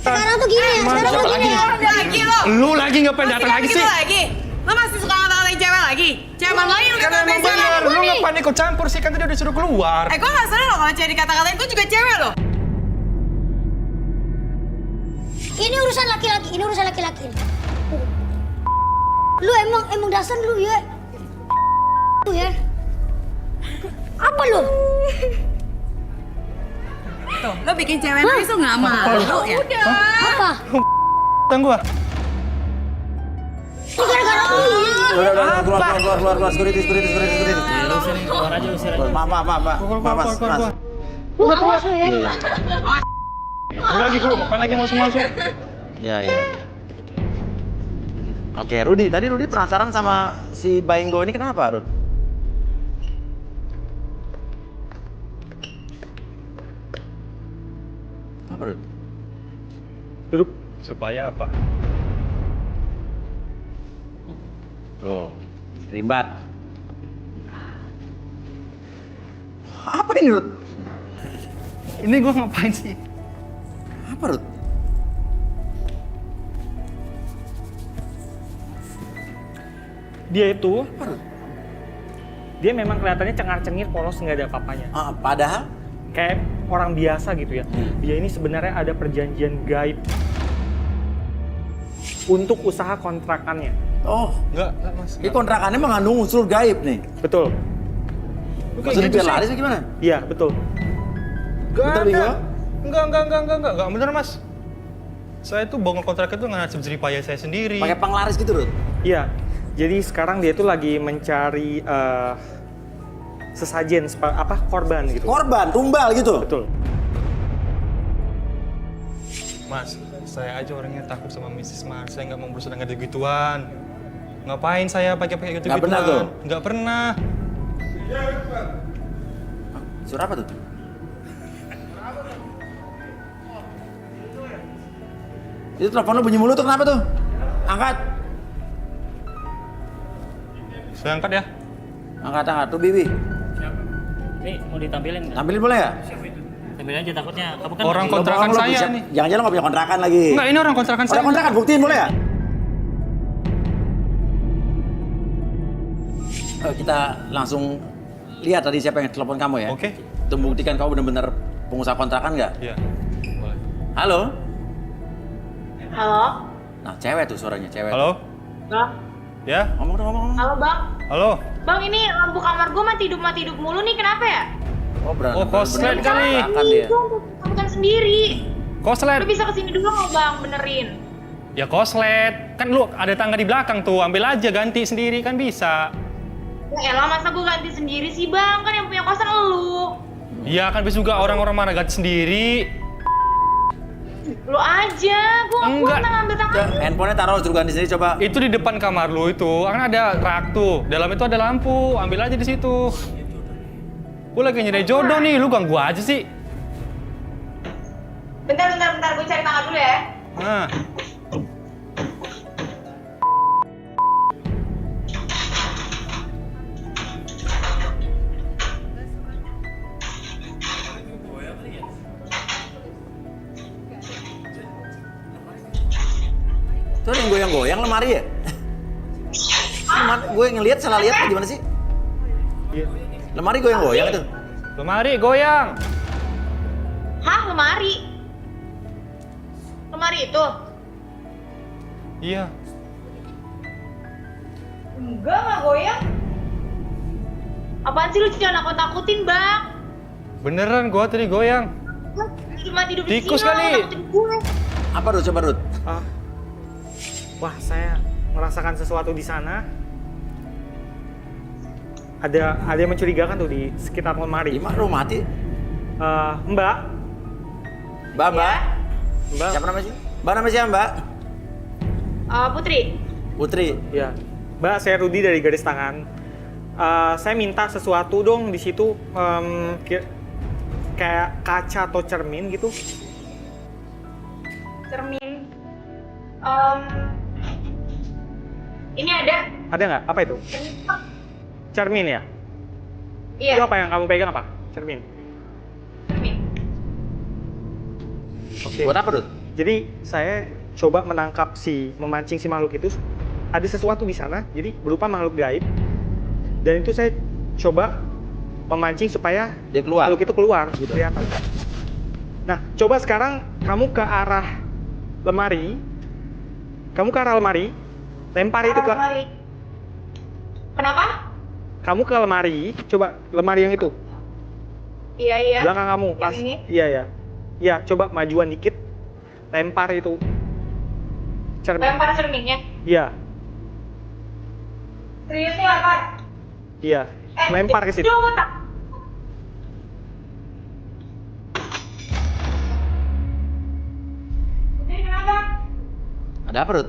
Sekarang tuh gini ya, sekarang tuh gini ya. Lagi lo. Lu lagi ngapain datang lagi sih? Lagi. Lo masih suka ngata-ngatain cewek lagi? Cewek mana lagi lu Kan kata-katain emang bener, cewek? lu ngapain ikut campur sih? Kan tadi udah suruh keluar. Gue gak seneng loh kalau cewek dikata-katain, gue juga cewek loh. Ini urusan laki-laki, ini urusan laki-laki. Lu emang dasar lu ya. Lu ya. Apa lu? Tuh, lo bikin cewek nangis tuh gak malu ya? Udah. Apa? Tang gua. Ini gara-gara lu. Udah, keluar, security. Keluar aja, usir aja. Mas. Lu awas lu ya. Lagi gua, ngapain lagi masuk-masuk? Ya. Oke, Rudi. Tadi Rudi penasaran sama si Bainggo ini kenapa, Rud? Apa, Rud? Duduk. Supaya apa? Tuh, rimbat. Apa ini, Rud? Ini gua ngapain sih? Apa, Rud? Dia itu, dia memang kelihatannya cengar-cengir, polos, nggak ada apa-apanya. Padahal? Kayak orang biasa gitu ya. Dia ini sebenarnya ada perjanjian gaib untuk usaha kontrakannya. Oh, enggak Mas. Ini kontrakannya mengandung unsur gaib nih. Betul. Maksudnya biar laris atau gimana? Iya, betul. Enggak Betul, Bingo? Enggak bener Mas. Saya tuh bangun kontrak itu nggak nasib jerih payah saya sendiri. Pakai penglaris gitu, Rud? Iya. Jadi sekarang dia tuh lagi mencari sesajen, korban gitu. Korban, tumbal gitu? Betul. Mas, saya aja orangnya takut sama Mrs. Mars. Saya nggak mau berusaha dengan gituan. Ngapain saya pakai gitu-gituan? Nggak pernah tuh? Nggak pernah. Suara apa tuh? Itu telepon lu bunyi mulu tuh kenapa tuh? Angkat. Saya angkat ya. Angkat. Tuh Bibi. Nih, mau ditampilin nggak? Tampilin boleh ya? Tampilin aja, takutnya kamu kan Orang lagi- kontrakan Lu saya bisa- nih. Jangan-jangan lu nggak punya kontrakan lagi. Enggak, ini orang kontrakan saya. Orang kontrakan, buktiin boleh ya? Kita langsung lihat tadi siapa yang telepon kamu ya. Oke. Untuk membuktikan kamu benar-benar pengusaha kontrakan nggak? Iya. Boleh. Halo? Halo? Nah, cewek tuh suaranya, cewek. Halo? Bang? Ya? Ngomong. Halo Bang? Halo? Bang ini lampu kamar gue mati hidup mulu nih, kenapa ya? Oh, Oh, koslet kali. Kontrakan dia. Bukan sendiri. Koslet. Lu bisa kesini dulu nggak Bang, benerin? Ya koslet. Kan lu ada tangga di belakang tuh. Ambil aja ganti sendiri kan bisa. Ya elah, masa gue ganti sendiri sih Bang? Kan yang punya kosan elu. Iya kan bisa juga orang-orang mana ganti sendiri. Lu aja, gue Enggak. ngambil tangan. Handphonenya taruh suruh ganti sendiri coba. Itu di depan kamar lu itu. Kan ada rak tuh. Dalam itu ada lampu. Ambil aja di situ. Gue lagi nyari jodoh nih. Lu ganggu aja sih. Bentar, gue cari tangga dulu ya. Nah. Itu ada yang goyang-goyang lemari ya? Gue ngelihat salah lihat apa gimana sih? Iya. Lemari goyang-goyang itu. Lemari goyang. Hah, lemari? Lemari itu? Iya. Enggak goyang. Apaan sih lu jangan nakut-nakutin Bang? Beneran gua tadi goyang. Cuma tidur di Tikus sini kali. lo, nakutin gue. Apa Rud? Coba Rud. Wah, saya merasakan sesuatu di sana. Ada yang mencurigakan tuh di sekitar lemari. Gimana lu mati? Mbak. Mbak. Mbak. Siapa namanya sih? Mbak namanya siapa Mbak? Putri. Putri. Ya. Mbak, saya Rudi dari Garis Tangan. Saya minta sesuatu dong di situ, kayak kaca atau cermin gitu. Cermin. Ini ada. Ada nggak? Apa itu? Cermin ya? Iya. Itu apa yang kamu pegang apa? Cermin. Oke. Buat apa, Rut? Jadi saya coba memancing si makhluk itu. Ada sesuatu di sana, jadi berupa makhluk gaib. Dan itu saya coba memancing supaya dia keluar. Makhluk itu keluar, gitu. Kelihatan. Nah, coba sekarang kamu ke arah lemari. Lempar itu ke. Kenapa? Kamu ke lemari, coba lemari yang itu. Iya. Belakang kamu, pas. Yang ini? Iya. Iya, coba majuan dikit. Lempar itu. Cermin. Lempar cerminnya. Iya. Serius nih lempar. Iya. Lempar ke situ. Coba tak. Ini kenapa? Ada apa, Rut?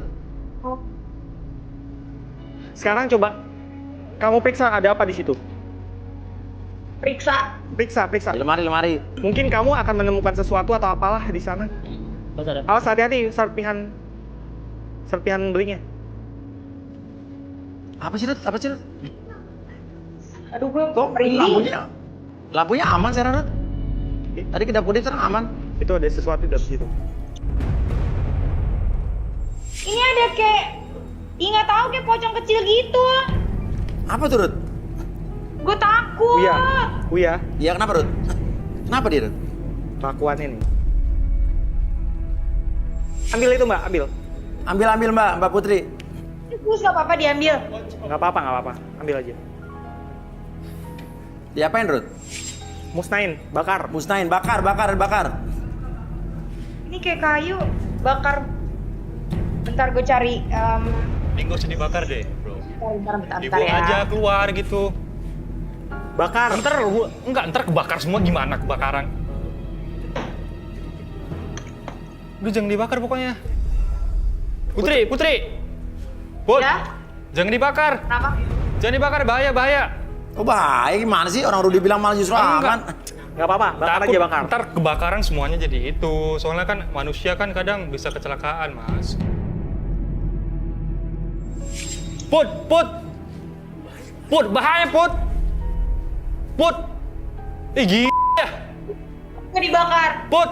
Sekarang coba kamu periksa ada apa di situ. Periksa. Periksa. Di lemari. Mungkin kamu akan menemukan sesuatu atau apalah di sana. Awas hati-hati serpihan belingnya. Apa sih, Rut? Aduh, gue kok lampunya aman sih, Rut? Tadi kedap-kedip sekarang aman. Itu ada sesuatu di situ. Ini ada kayak, nggak tahu kayak pocong kecil gitu. Apa tuh, Rut? Gue takut. Uya. Iya, kenapa, Rut? Kenapa dia, Rut? Kelakuannya nih. Ambil itu, Mbak, ambil. Ambil, Mbak Putri. Terus nggak apa-apa diambil. Nggak apa-apa. Ambil aja. Diapain, Rut? Musnahin, bakar. Ini kayak kayu, bakar. Bentar gue cari. Ini nggak usah dibakar deh, bro. Bentar Dibuang ya. aja keluar gitu. Bakar. Ntar kebakar semua gimana kebakaran? Udah jangan dibakar pokoknya. Putri. Put. Ya? Jangan dibakar. Kenapa? Jangan dibakar, bahaya. Oh bahaya gimana sih? Orang Rudi bilang malah justru aman. Nggak apa-apa, bakar aja bakar. Ntar kebakaran semuanya jadi itu. Soalnya kan manusia kan kadang bisa kecelakaan, Mas. Put, bahaya, Put. Ih, gila. Nggak dibakar. Put.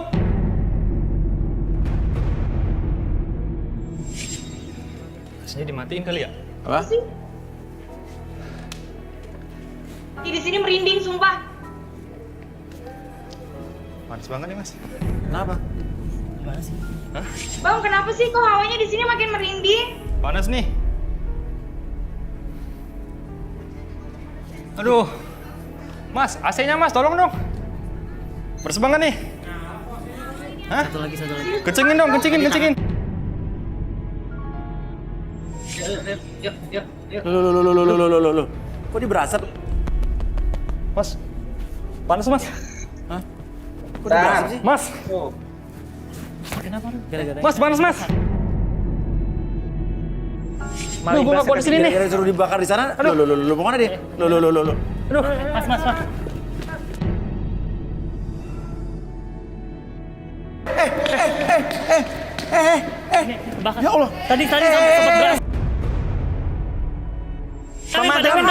Aslinya dimatiin kali ya? Apa? Di sini merinding, sumpah. Panas banget nih, Mas. Kenapa? Gimana sih? Hah? Bang, kenapa sih kok hawanya di sini makin merinding? Panas nih. Aduh. Mas, AC-nya Mas, tolong dong. Beres banget nih. Hah? Satu lagi. Kencengin dong, kencengin. Yuk. Loh. Kok dia berasap? Mas. Panas, Mas. Hah? Kok dia berasap sih? Mas. Kenapa? Gara-gara. Mas, panas, Mas. Duh, gua nggak kuat di sini nih. Gara-gara suruh dibakar di sana. Loh, mau mana dia? Loh. Aduh. Mas. Ya Allah. Tadi sempat beras. Mama, jangan